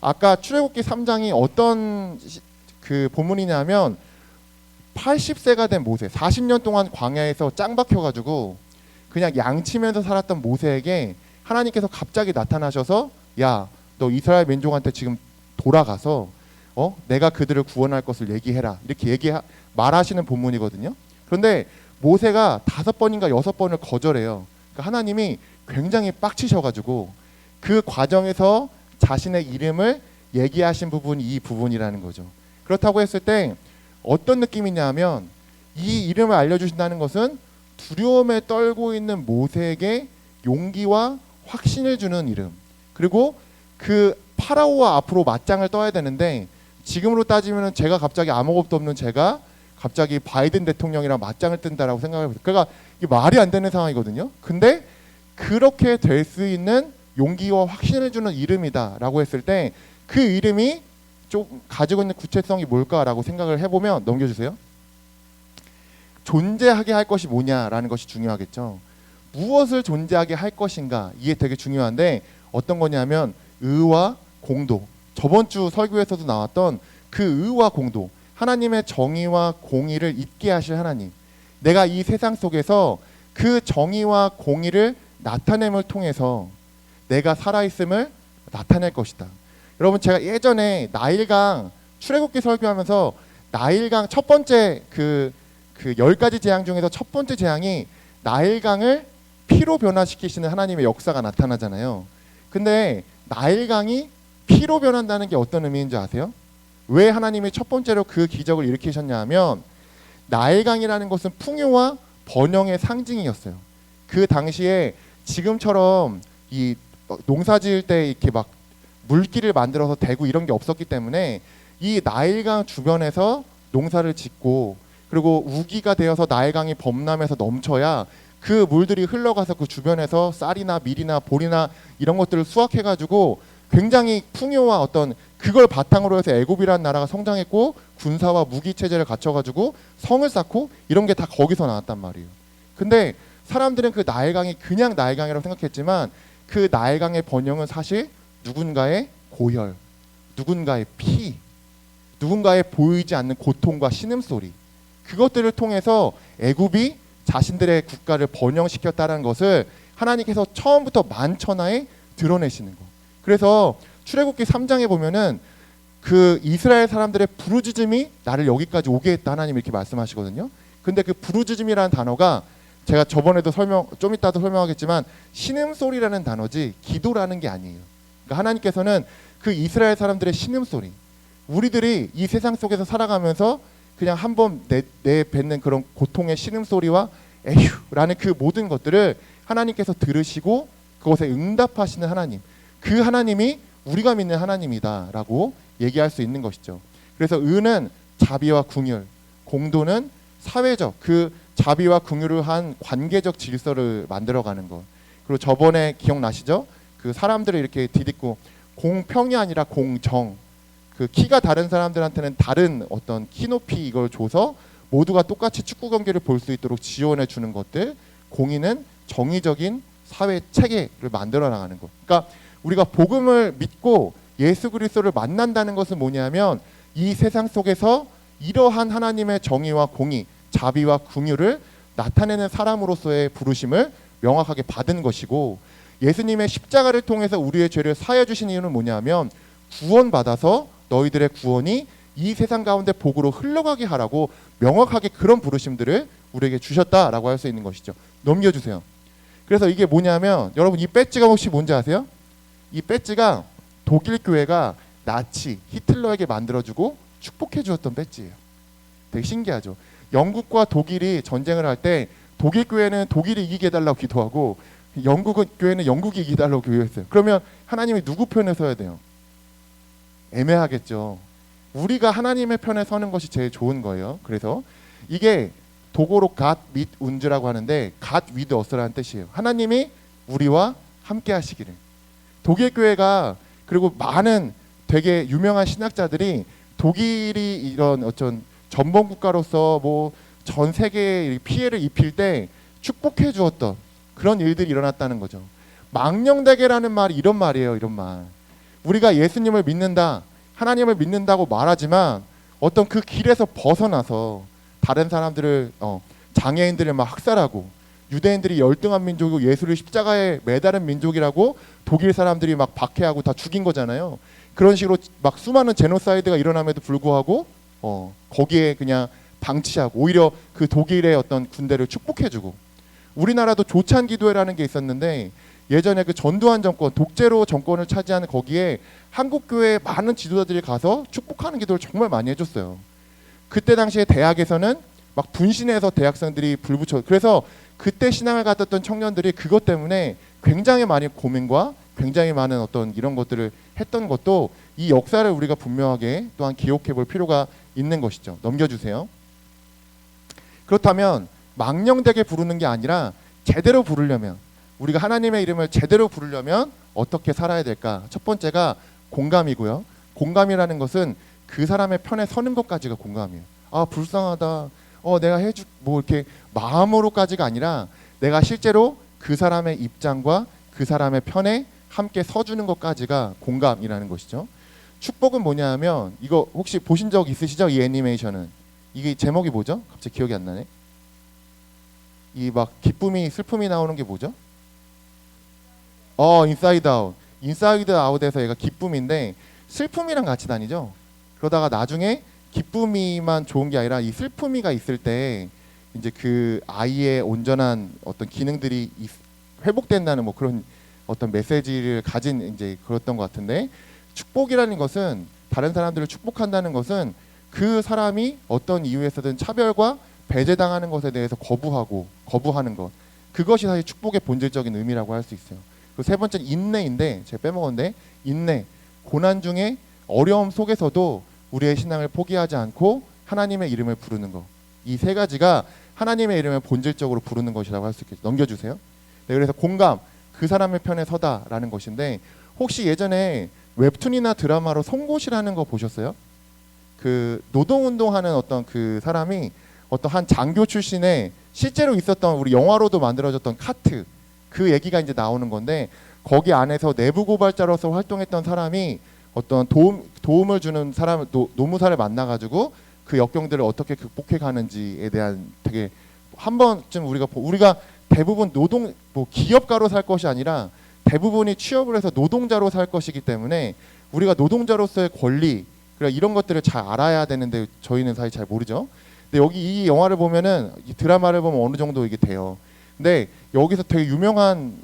아까 출애굽기 3장이 어떤 그 본문이냐면 80세가 된 모세, 40년 동안 광야에서 짱 박혀가지고 그냥 양치면서 살았던 모세에게 하나님께서 갑자기 나타나셔서 야, 너 이스라엘 민족한테 지금 돌아가서 내가 그들을 구원할 것을 얘기해라, 이렇게 말하시는 본문이거든요. 그런데 모세가 5번인가 6번을 거절해요. 그러니까 하나님이 굉장히 빡치셔가지고 그 과정에서 자신의 이름을 얘기하신 부분이 이 부분이라는 거죠. 그렇다고 했을 때 어떤 느낌이냐면 이 이름을 알려주신다는 것은 두려움에 떨고 있는 모세에게 용기와 확신을 주는 이름, 그리고 그 파라오와 앞으로 맞짱을 떠야 되는데 지금으로 따지면 제가 갑자기 아무것도 없는 제가 갑자기 바이든 대통령이랑 맞짱을 뜬다라고 생각을 해요. 그러니까 이게 말이 안 되는 상황이거든요. 근데 그렇게 될 수 있는 용기와 확신을 주는 이름이다라고 했을 때 그 이름이 좀 가지고 있는 구체성이 뭘까라고 생각을 해보면, 넘겨주세요. 존재하게 할 것이 뭐냐라는 것이 중요하겠죠. 무엇을 존재하게 할 것인가, 이게 되게 중요한데 어떤 거냐면 의와 공도. 저번 주 설교에서도 나왔던 그 의와 공도, 하나님의 정의와 공의를 있게 하실 하나님, 내가 이 세상 속에서 그 정의와 공의를 나타냄을 통해서 내가 살아있음을 나타낼 것이다. 여러분, 제가 예전에 나일강 출애굽기 설교하면서 나일강 첫 번째 그 10가지 재앙 중에서 첫 번째 재앙이 나일강을 피로 변화시키시는 하나님의 역사가 나타나잖아요. 근데 나일강이 피로 변한다는 게 어떤 의미인 줄 아세요? 왜 하나님이 첫 번째로 그 기적을 일으키셨냐 하면 나일강이라는 것은 풍요와 번영의 상징이었어요. 그 당시에 지금처럼 이 농사 지을 때 이렇게 막 물길을 만들어서 대고 이런 게 없었기 때문에 이 나일강 주변에서 농사를 짓고, 그리고 우기가 되어서 나일강이 범람해서 넘쳐야 그 물들이 흘러가서 그 주변에서 쌀이나 밀이나 보리나 이런 것들을 수확해가지고 굉장히 풍요와 어떤 그걸 바탕으로 해서 애굽이라는 나라가 성장했고 군사와 무기 체제를 갖춰가지고 성을 쌓고 이런 게 다 거기서 나왔단 말이에요. 근데 사람들은 그 나일강이 그냥 나일강이라고 생각했지만 그 나일강의 번영은 사실 누군가의 고혈, 누군가의 피, 누군가의 보이지 않는 고통과 신음소리, 그것들을 통해서 애굽이 자신들의 국가를 번영시켰다는 것을 하나님께서 처음부터 만천하에 드러내시는 거. 그래서 출애굽기 3장에 보면은 그 이스라엘 사람들의 부르짖음이 나를 여기까지 오게 했다, 하나님 이렇게 말씀하시거든요. 근데 그 부르짖음이라는 단어가 제가 저번에도 좀 이따도 설명하겠지만 신음소리라는 단어지 기도라는 게 아니에요. 그러니까 하나님께서는 그 이스라엘 사람들의 신음소리, 우리들이 이 세상 속에서 살아가면서 그냥 한번 내뱉는 그런 고통의 신음소리와 에휴라는 그 모든 것들을 하나님께서 들으시고 그것에 응답하시는 하나님, 그 하나님이 우리가 믿는 하나님이다라고 얘기할 수 있는 것이죠. 그래서 의는 자비와 긍휼, 공도는 사회적 그 자비와 긍휼을 한 관계적 질서를 만들어가는 것. 그리고 저번에 기억나시죠? 그 사람들을 이렇게 디딛고 공평이 아니라 공정, 그 키가 다른 사람들한테는 다른 어떤 키 높이 이걸 줘서 모두가 똑같이 축구 경기를 볼 수 있도록 지원해 주는 것들. 공의는 정의적인 사회 체계를 만들어 나가는 것. 그러니까 우리가 복음을 믿고 예수 그리스도를 만난다는 것은 뭐냐면 이 세상 속에서 이러한 하나님의 정의와 공의, 자비와 긍휼을 나타내는 사람으로서의 부르심을 명확하게 받은 것이고, 예수님의 십자가를 통해서 우리의 죄를 사해 주신 이유는 뭐냐면 구원받아서 너희들의 구원이 이 세상 가운데 복으로 흘러가게 하라고 명확하게 그런 부르심들을 우리에게 주셨다라고 할 수 있는 것이죠. 넘겨주세요. 그래서 이게 뭐냐면 여러분, 이 배지가 혹시 뭔지 아세요? 이 배지가 독일 교회가 나치 히틀러에게 만들어주고 축복해 주었던 배지예요. 되게 신기하죠. 영국과 독일이 전쟁을 할 때 독일 교회는 독일이 이기게 해달라고 기도하고 영국 교회는 영국이 이기게 해달라고 기도했어요. 그러면 하나님이 누구 편에 서야 돼요? 애매하겠죠. 우리가 하나님의 편에 서는 것이 제일 좋은 거예요. 그래서 이게 독어로 God with uns라고 하는데 God with us라는 뜻이에요. 하나님이 우리와 함께 하시기를. 독일 교회가, 그리고 많은 되게 유명한 신학자들이 독일이 이런 어떤 전범 국가로서 뭐 전 세계에 피해를 입힐 때 축복해 주었던 그런 일들이 일어났다는 거죠. 망령되게라는 말이 이런 말이에요. 이런 말. 우리가 예수님을 믿는다, 하나님을 믿는다고 말하지만 어떤 그 길에서 벗어나서 다른 사람들을 장애인들을 막 학살하고, 유대인들이 열등한 민족이고 예수를 십자가에 매다른 민족이라고 독일 사람들이 막 박해하고 다 죽인 거잖아요. 그런 식으로 막 수많은 제노사이드가 일어남에도 불구하고 거기에 그냥 방치하고 오히려 그 독일의 어떤 군대를 축복해주고, 우리나라도 조찬 기도회라는 게 있었는데 예전에 그 전두환 정권, 독재로 정권을 차지하는 거기에 한국 교회 많은 지도자들이 가서 축복하는 기도를 정말 많이 해줬어요. 그때 당시에 대학에서는 막 분신해서 대학생들이 불 붙여, 그래서 그때 신앙을 가졌던 청년들이 그것 때문에 굉장히 많이 고민과 굉장히 많은 어떤 이런 것들을 했던 것도 이 역사를 우리가 분명하게 또한 기억해 볼 필요가 있는 것이죠. 넘겨주세요. 그렇다면 망령되게 부르는 게 아니라 제대로 부르려면, 우리가 하나님의 이름을 제대로 부르려면 어떻게 살아야 될까? 첫 번째가 공감이고요. 공감이라는 것은 그 사람의 편에 서는 것까지가 공감이에요. 아, 불쌍하다. 내가 해줄 뭐 이렇게 마음으로까지가 아니라 내가 실제로 그 사람의 입장과 그 사람의 편에 함께 서주는 것까지가 공감이라는 것이죠. 축복은 뭐냐면, 이거 혹시 보신 적 있으시죠? 이 애니메이션은. 이게 제목이 뭐죠? 갑자기 기억이 안 나네. 이 막 기쁨이 슬픔이 나오는 게 뭐죠? 인사이드 아웃. 인사이드 아웃에서 얘가 기쁨인데 슬픔이랑 같이 다니죠. 그러다가 나중에 기쁨이만 좋은 게 아니라 이 슬픔이가 있을 때 이제 그 아이의 온전한 어떤 기능들이 회복된다는 뭐 그런 어떤 메시지를 가진 이제 그랬던 것 같은데, 축복이라는 것은, 다른 사람들을 축복한다는 것은 그 사람이 어떤 이유에서든 차별과 배제당하는 것에 대해서 거부하는 것, 그것이 사실 축복의 본질적인 의미라고 할 수 있어요. 그 세 번째는 인내인데, 제가 빼먹었는데, 인내, 고난 중에 어려움 속에서도 우리의 신앙을 포기하지 않고 하나님의 이름을 부르는 것, 이 세 가지가 하나님의 이름을 본질적으로 부르는 것이라고 할 수 있겠죠. 넘겨주세요. 네, 그래서 공감, 그 사람의 편에 서다라는 것인데, 혹시 예전에 웹툰이나 드라마로 송곳이라는 거 보셨어요? 그 노동운동하는 어떤 그 사람이 어떤 한 장교 출신의 실제로 있었던, 우리 영화로도 만들어졌던 카트, 그 얘기가 이제 나오는 건데, 거기 안에서 내부 고발자로서 활동했던 사람이 어떤 도움을 주는 사람, 노무사를 만나가지고 그 역경들을 어떻게 극복해 가는지에 대한 되게 한 번쯤 우리가 대부분 기업가로 살 것이 아니라 대부분이 취업을 해서 노동자로 살 것이기 때문에 우리가 노동자로서의 권리, 그러니까 이런 것들을 잘 알아야 되는데 저희는 사실 잘 모르죠. 근데 여기 이 영화를 보면은, 이 드라마를 보면 어느 정도 이게 돼요. 근데 여기서 되게 유명한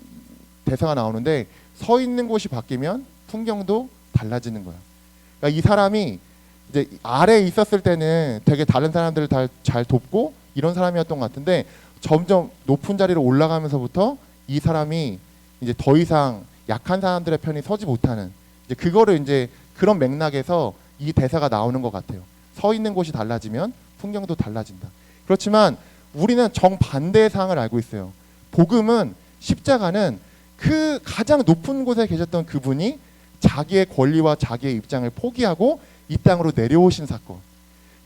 대사가 나오는데, 서 있는 곳이 바뀌면 풍경도 달라지는 거야. 그러니까 이 사람이 이제 아래에 있었을 때는 되게 다른 사람들을 잘 돕고 이런 사람이었던 것 같은데, 점점 높은 자리로 올라가면서부터 이 사람이 이제 더 이상 약한 사람들의 편이 서지 못하는, 이제 그거를 이제 그런 맥락에서 이 대사가 나오는 것 같아요. 서 있는 곳이 달라지면 풍경도 달라진다. 그렇지만 우리는 정반대의 상황을 알고 있어요. 복음은, 십자가는 그 가장 높은 곳에 계셨던 그분이 자기의 권리와 자기의 입장을 포기하고 이 땅으로 내려오신 사건,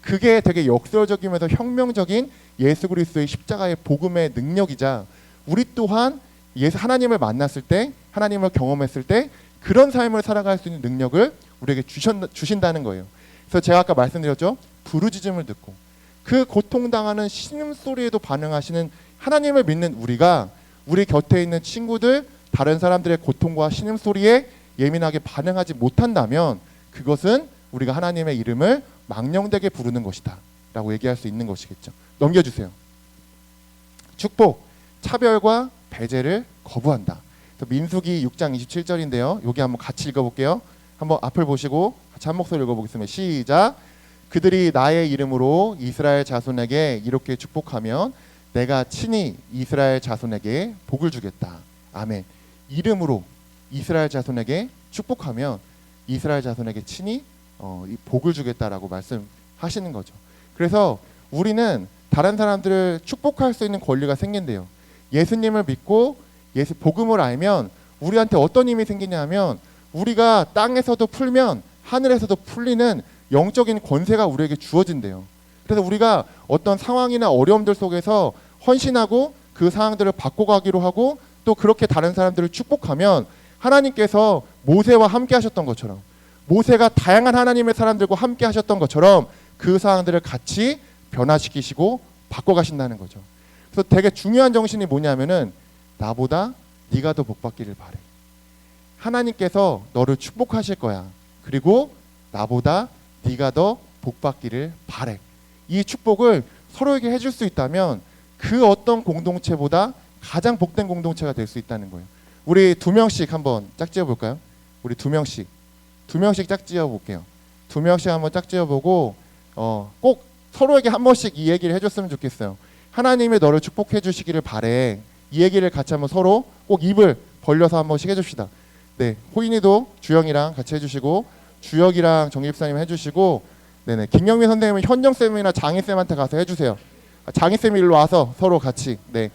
그게 되게 역설적이면서 혁명적인 예수 그리스도의 십자가의 복음의 능력이자, 우리 또한 하나님을 만났을 때, 하나님을 경험했을 때 그런 삶을 살아갈 수 있는 능력을 우리에게 주신다는 거예요. 그래서 제가 아까 말씀드렸죠. 부르짖음을 듣고 그 고통당하는 신음소리에도 반응하시는 하나님을 믿는 우리가, 우리 곁에 있는 친구들, 다른 사람들의 고통과 신음소리에 예민하게 반응하지 못한다면 그것은 우리가 하나님의 이름을 망령되게 부르는 것이다 라고 얘기할 수 있는 것이겠죠. 넘겨주세요. 축복, 차별과 배제를 거부한다. 민수기 6장 27절인데요. 여기 한번 같이 읽어볼게요. 한번 앞을 보시고 같이 한 목소리 읽어보겠습니다. 시작. 그들이 나의 이름으로 이스라엘 자손에게 이렇게 축복하면 내가 친히 이스라엘 자손에게 복을 주겠다. 아멘. 이름으로 이스라엘 자손에게 축복하면 이스라엘 자손에게 친히 이 복을 주겠다라고 말씀하시는 거죠. 그래서 우리는 다른 사람들을 축복할 수 있는 권리가 생긴대요. 예수님을 믿고 복음을 알면 우리한테 어떤 힘이 생기냐면, 우리가 땅에서도 풀면 하늘에서도 풀리는 영적인 권세가 우리에게 주어진대요. 그래서 우리가 어떤 상황이나 어려움들 속에서 헌신하고 그 상황들을 바꿔가기로 하고 또 그렇게 다른 사람들을 축복하면 하나님께서 모세와 함께 하셨던 것처럼, 모세가 다양한 하나님의 사람들과 함께 하셨던 것처럼 그 상황들을 같이 변화시키시고 바꿔가신다는 거죠. 그래서 되게 중요한 정신이 뭐냐면은 나보다 네가 더 복받기를 바래. 하나님께서 너를 축복하실 거야. 그리고 나보다 네가 더 복받기를 바래. 이 축복을 서로에게 해줄 수 있다면 그 어떤 공동체보다 가장 복된 공동체가 될 수 있다는 거예요. 우리 2명씩 한번 짝지어 볼까요? 우리 2명씩 짝지어 볼게요. 2명씩 한번 짝지어 보고 꼭 서로에게 한 번씩 이 얘기를 해줬으면 좋겠어요. 하나님이 너를 축복해 주시기를 바래. 이 얘기를 같이 한번 서로 꼭 입을 벌려서 한 번씩 해줍시다. 네, 호인이도 주영이랑 같이 해주시고, 주혁이랑 정립사님 해주시고, 네네, 김영민 선생님은 현정쌤이나 장희쌤한테 가서 해주세요. 장희쌤이 일로 와서 서로 같이, 네,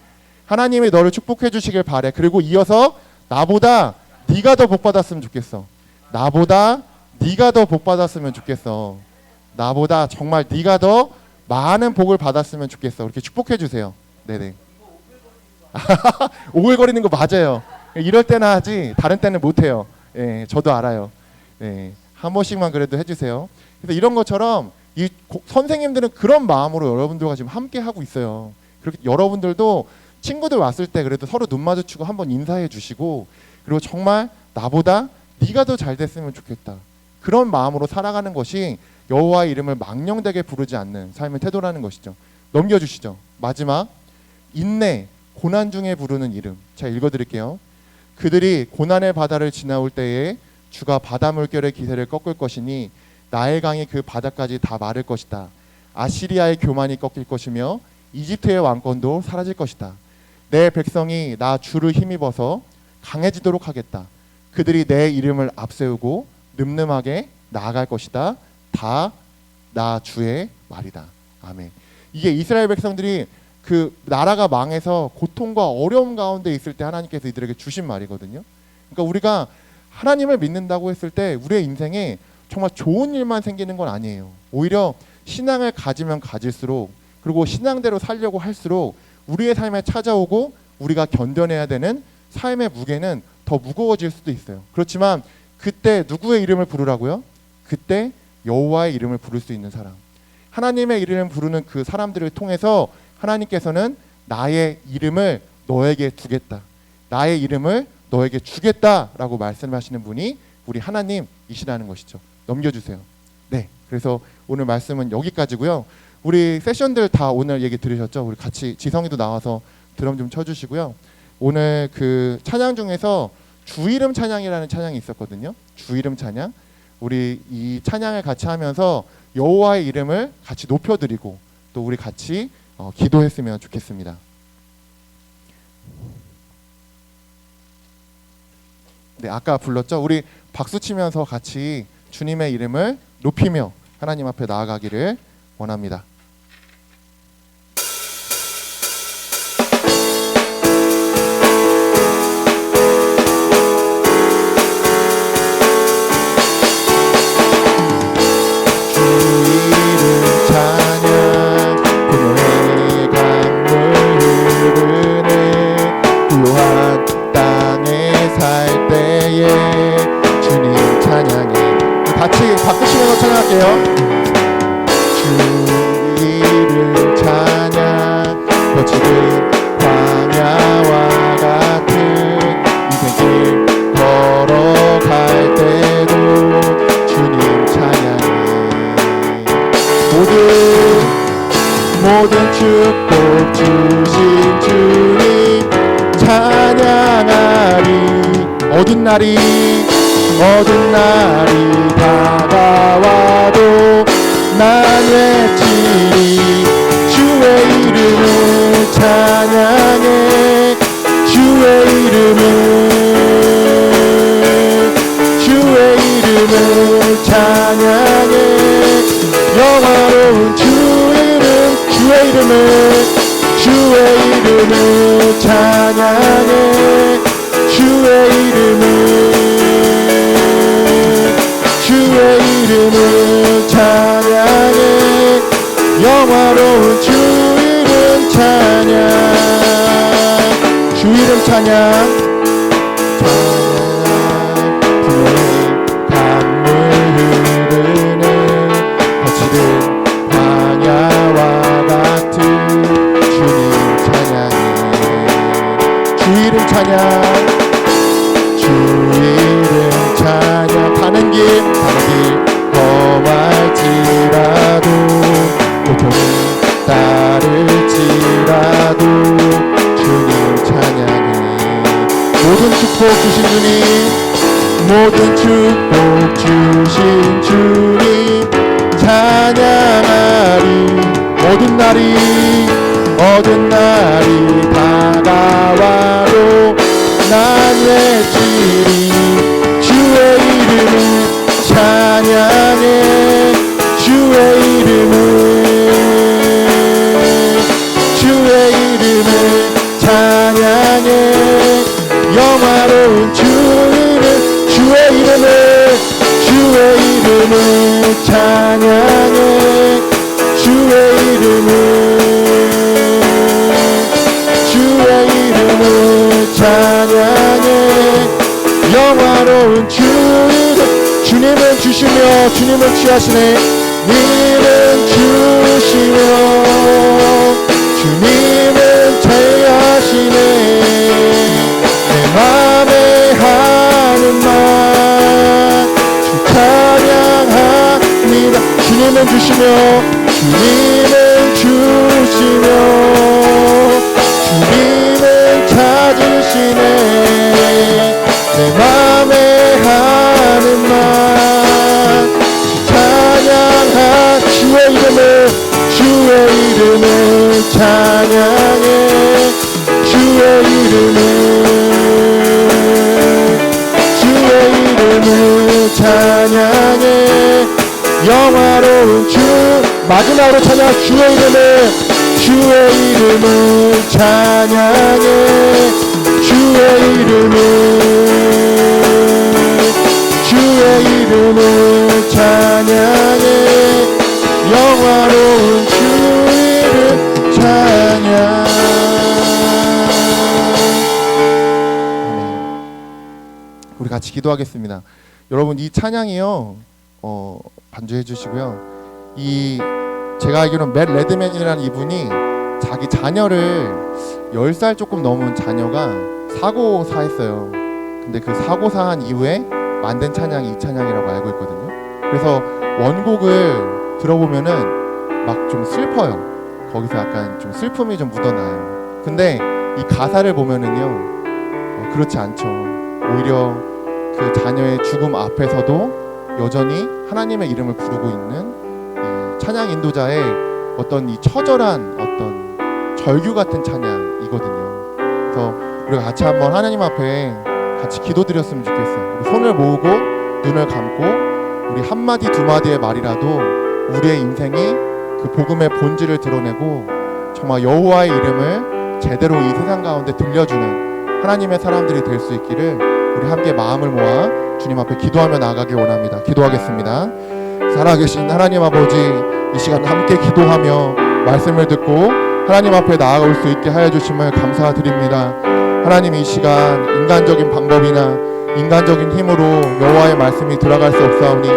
하나님이 너를 축복해 주시길 바래. 그리고 이어서 나보다 네가 더 복 받았으면 좋겠어. 나보다 네가 더 복 받았으면 좋겠어. 나보다 정말 네가 더 많은 복을 받았으면 좋겠어. 이렇게 축복해 주세요. 네네. 오글거리는 거 맞아요. 이럴 때나 하지 다른 때는 못 해요. 예, 저도 알아요. 예, 한 번씩만 그래도 해주세요. 그래서 이런 것처럼 이 선생님들은 그런 마음으로 여러분들과 지금 함께 하고 있어요. 그렇게 여러분들도 친구들 왔을 때 그래도 서로 눈 마주치고 한번 인사해 주시고, 그리고 정말 나보다 네가 더 잘 됐으면 좋겠다. 그런 마음으로 살아가는 것이 여호와의 이름을 망령되게 부르지 않는 삶의 태도라는 것이죠. 넘겨주시죠. 마지막, 인내, 고난 중에 부르는 이름. 자, 읽어드릴게요. 그들이 고난의 바다를 지나올 때에 주가 바다 물결의 기세를 꺾을 것이니 나일 강이 그 바다까지 다 마를 것이다. 아시리아의 교만이 꺾일 것이며 이집트의 왕권도 사라질 것이다. 내 백성이 나 주를 힘입어서 강해지도록 하겠다. 그들이 내 이름을 앞세우고 늠름하게 나아갈 것이다. 다 나 주의 말이다. 아멘. 이게 이스라엘 백성들이 그 나라가 망해서 고통과 어려움 가운데 있을 때 하나님께서 이들에게 주신 말이거든요. 그러니까 우리가 하나님을 믿는다고 했을 때 우리의 인생에 정말 좋은 일만 생기는 건 아니에요. 오히려 신앙을 가지면 가질수록, 그리고 신앙대로 살려고 할수록 우리의 삶에 찾아오고 우리가 견뎌내야 되는 삶의 무게는 더 무거워질 수도 있어요. 그렇지만 그때 누구의 이름을 부르라고요? 그때 여호와의 이름을 부를 수 있는 사람, 하나님의 이름을 부르는 그 사람들을 통해서 하나님께서는 나의 이름을 너에게 두겠다, 나의 이름을 너에게 주겠다라고 말씀하시는 분이 우리 하나님이시라는 것이죠. 넘겨주세요. 네, 그래서 오늘 말씀은 여기까지고요. 우리 세션들 다 오늘 얘기 들으셨죠? 우리 같이 지성이도 나와서 드럼 좀 쳐주시고요. 오늘 그 찬양 중에서 주 이름 찬양이라는 찬양이 있었거든요. 주 이름 찬양. 우리 이 찬양을 같이 하면서 여호와의 이름을 같이 높여드리고 또 우리 같이 기도했으면 좋겠습니다. 네, 아까 불렀죠? 우리 박수 치면서 같이 주님의 이름을 높이며 하나님 앞에 나아가기를 원합니다. 같이 박수 치면서 찬양할게요. 주 이름 찬양, 거칠은 광야와 같은 인생길 걸어갈 때도 주님 찬양해. 모든 축복 주신 주님 찬양하리. 어두운 날이 다가와도 난 외치리. 주의 이름을 찬양해. 주의 이름을 찬양해. 영화로운 주의 이름을 찬양해. 주의 이름을 찬양해. 영화로운 주 이름 찬양. 주 이름 찬양. 이름 찬양 주 이름 찬양 가는 길 험할지라도 고통이 따를지라도 주님 찬양해 모든 축복 주신 주님 모든 축복 주신 주님 찬양하리 모든 날이 다가와도 난 외치리 주의 이름을 찬양해 주의 이름을 찬양해 영화로운 주의 이름을 찬양해 주의 이름을 찬양해 영화로운 주님은 주시며 주님은 취하시네 님은 주시며 주님은 제하시네 내 맘에 하는 말 주 찬양합니다 주님은 주시며 주님은 찾으시네 내 맘에 하는 말 찬양하 주의 이름을 찬양해 주의 이름을 찬양해 영화로운 주 마지막으로 찬양 주의 이름을 찬양해 주의 이름을 찬양해 영화로운 주 이름 찬양 우리 같이 기도하겠습니다. 여러분 이 찬양이요 반주해 주시고요 제가 알기로는 맷 레드맨이라는 이분이 자기 자녀를 10살 조금 넘은 자녀가 사고사했어요. 근데 그 사고사한 이후에 만든 찬양이 이 찬양이라고 알고 있거든요. 그래서 원곡을 들어보면은 막 좀 슬퍼요. 거기서 약간 좀 슬픔이 좀 묻어나요. 근데 이 가사를 보면은요 그렇지 않죠. 오히려 그 자녀의 죽음 앞에서도 여전히 하나님의 이름을 부르고 있는 이 찬양 인도자의 어떤 이 처절한 어떤 절규 같은 찬양이거든요. 그래서 우리가 같이 한번 하나님 앞에 같이 기도드렸으면 좋겠어요. 우리 손을 모으고 눈을 감고 우리 한마디 두마디의 말이라도 우리의 인생이 그 복음의 본질을 드러내고 정말 여호와의 이름을 제대로 이 세상 가운데 들려주는 하나님의 사람들이 될 수 있기를 우리 함께 마음을 모아 주님 앞에 기도하며 나아가길 원합니다. 기도하겠습니다. 살아계신 하나님 아버지 이 시간 함께 기도하며 말씀을 듣고 하나님 앞에 나아갈 수 있게 하여 주심을 감사드립니다. 하나님 이 시간 인간적인 방법이나 인간적인 힘으로 여호와의 말씀이 들어갈 수 없사오니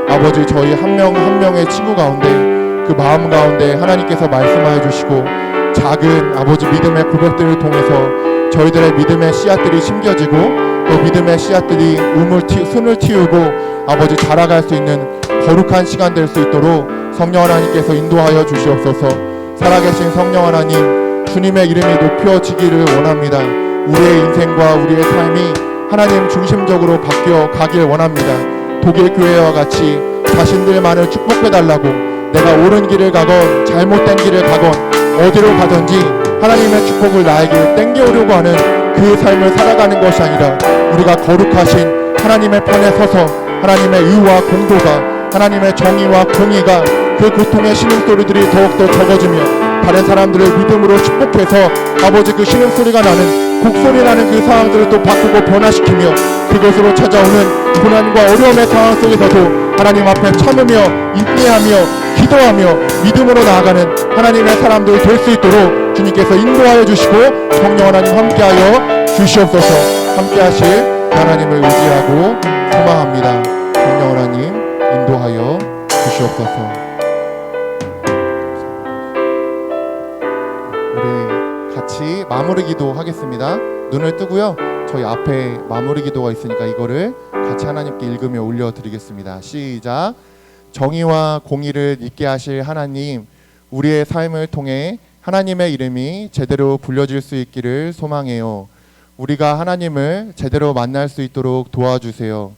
아버지 저희 한 명 한 명의 친구 가운데 그 마음 가운데 하나님께서 말씀하여 주시고 작은 아버지 믿음의 고백들을 통해서 저희들의 믿음의 씨앗들이 심겨지고 또 믿음의 씨앗들이 순을 틔우고 아버지 자라갈 수 있는 거룩한 시간 될 수 있도록 성령 하나님께서 인도하여 주시옵소서. 살아계신 성령 하나님 주님의 이름이 높여지기를 원합니다. 우리의 인생과 우리의 삶이 하나님 중심적으로 바뀌어 가길 원합니다. 독일 교회와 같이 자신들만을 축복해달라고 내가 옳은 길을 가건 잘못된 길을 가건 어디로 가든지 하나님의 축복을 나에게 땡겨오려고 하는 그 삶을 살아가는 것이 아니라 우리가 거룩하신 하나님의 편에 서서 하나님의 의와 공도가 하나님의 정의와 공의가 그 고통의 신음소리들이 더욱더 적어지며 다른 사람들을 믿음으로 축복해서 아버지 그 신음소리가 나는 곡소리 나는 그 상황들을 또 바꾸고 변화시키며 그것으로 찾아오는 고난과 어려움의 상황 속에서도 하나님 앞에 참으며 인내하며 기도하며 믿음으로 나아가는 하나님의 사람들 될 수 있도록 주님께서 인도하여 주시고 성령 하나님 함께하여 주시옵소서. 함께하실 하나님을 의지하고 소망합니다. 성령 하나님 인도하여 주시옵소서. 우리 같이 마무리 기도 하겠습니다. 눈을 뜨고요. 저희 앞에 마무리 기도가 있으니까 이거를 같이 하나님께 읽으며 올려드리겠습니다. 시작. 정의와 공의를 있게 하실 하나님, 우리의 삶을 통해 하나님의 이름이 제대로 불려질 수 있기를 소망해요. 우리가 하나님을 제대로 만날 수 있도록 도와주세요.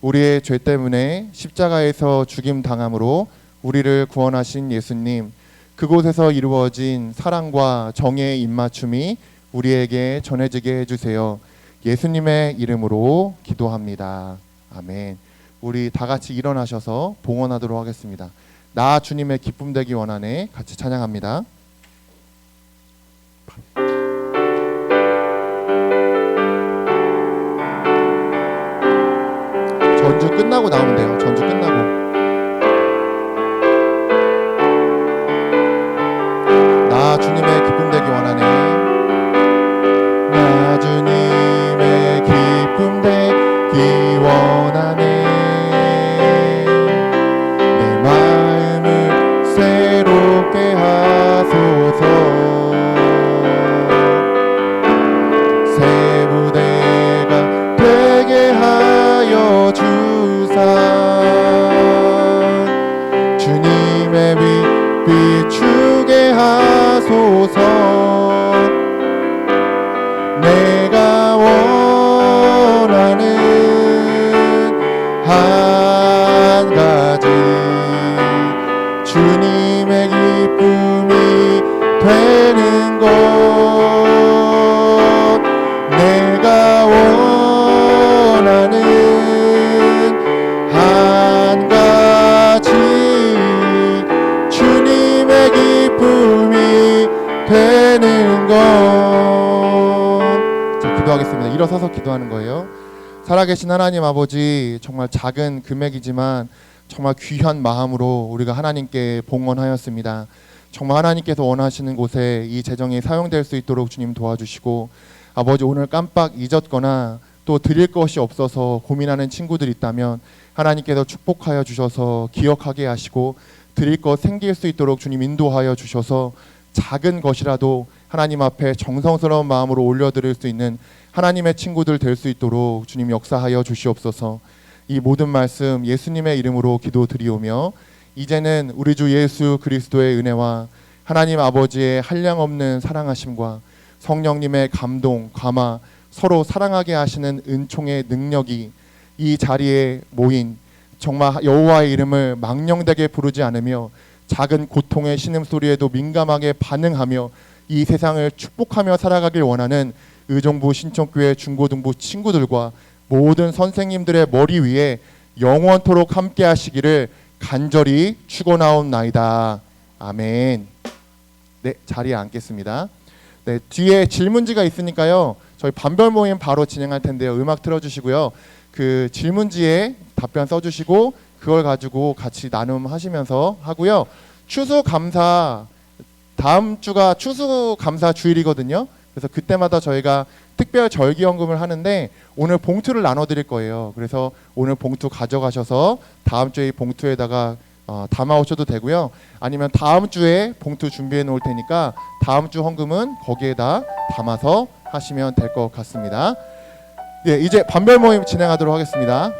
우리의 죄 때문에 십자가에서 죽임 당함으로 우리를 구원하신 예수님, 그곳에서 이루어진 사랑과 정의의 입맞춤이 우리에게 전해지게 해주세요. 예수님의 이름으로 기도합니다. 아멘. 우리 다 같이 일어나셔서 봉헌하도록 하겠습니다. 나 주님의 기쁨 되기 원하네. 같이 찬양합니다. 전주 끝나고 나오면 돼요. 전주 끝나고. 나 주님의 기쁨 되기 원하네. 나 주님의 기쁨 되기 원하네. 내 마음을 새롭게 하소서. 새 부대가 되게 하여 주사. 주님의 빛 비추게 하소서. 내가 원하는 한 가지, 주님의 기쁨이 되는 것. 내가 원하는 한 가지, 주님의 기쁨이 되는 것. 자, 기도하겠습니다. 일어서서 기도하는 거예요. 살아계신 하나님 아버지, 정말 작은 금액이지만 정말 귀한 마음으로 우리가 하나님께 봉헌하였습니다. 정말 하나님께서 원하시는 곳에 이 재정이 사용될 수 있도록 주님 도와주시고, 아버지 오늘 깜빡 잊었거나 또 드릴 것이 없어서 고민하는 친구들 있다면 하나님께서 축복하여 주셔서 기억하게 하시고 드릴 것 생길 수 있도록 주님 인도하여 주셔서 작은 것이라도 하나님 앞에 정성스러운 마음으로 올려드릴 수 있는 하나님의 친구들 될 수 있도록 주님 역사하여 주시옵소서. 이 모든 말씀 예수님의 이름으로 기도드리오며, 이제는 우리 주 예수 그리스도의 은혜와 하나님 아버지의 한량없는 사랑하심과 성령님의 감동, 감화, 서로 사랑하게 하시는 은총의 능력이 이 자리에 모인 정말 여호와의 이름을 망령되게 부르지 않으며 작은 고통의 신음소리에도 민감하게 반응하며 이 세상을 축복하며 살아가길 원하는 의정부 신천교회 중고등부 친구들과 모든 선생님들의 머리 위에 영원토록 함께 하시기를 간절히 축원하옵나이다. 아멘. 네, 자리에 앉겠습니다. 네, 뒤에 질문지가 있으니까요. 저희 반별 모임 바로 진행할 텐데요. 음악 틀어주시고요. 그 질문지에 답변 써주시고 그걸 가지고 같이 나눔하시면서 하고요. 추수감사, 다음 주가 추수감사 주일이거든요. 그래서 그때마다 저희가 특별 절기연금을 하는데 오늘 봉투를 나눠드릴 거예요. 그래서 오늘 봉투 가져가셔서 다음 주에 이 봉투에다가 담아오셔도 되고요. 아니면 다음 주에 봉투 준비해 놓을 테니까 다음 주 헌금은 거기에다 담아서 하시면 될 것 같습니다. 네, 이제 반별 모임 진행하도록 하겠습니다.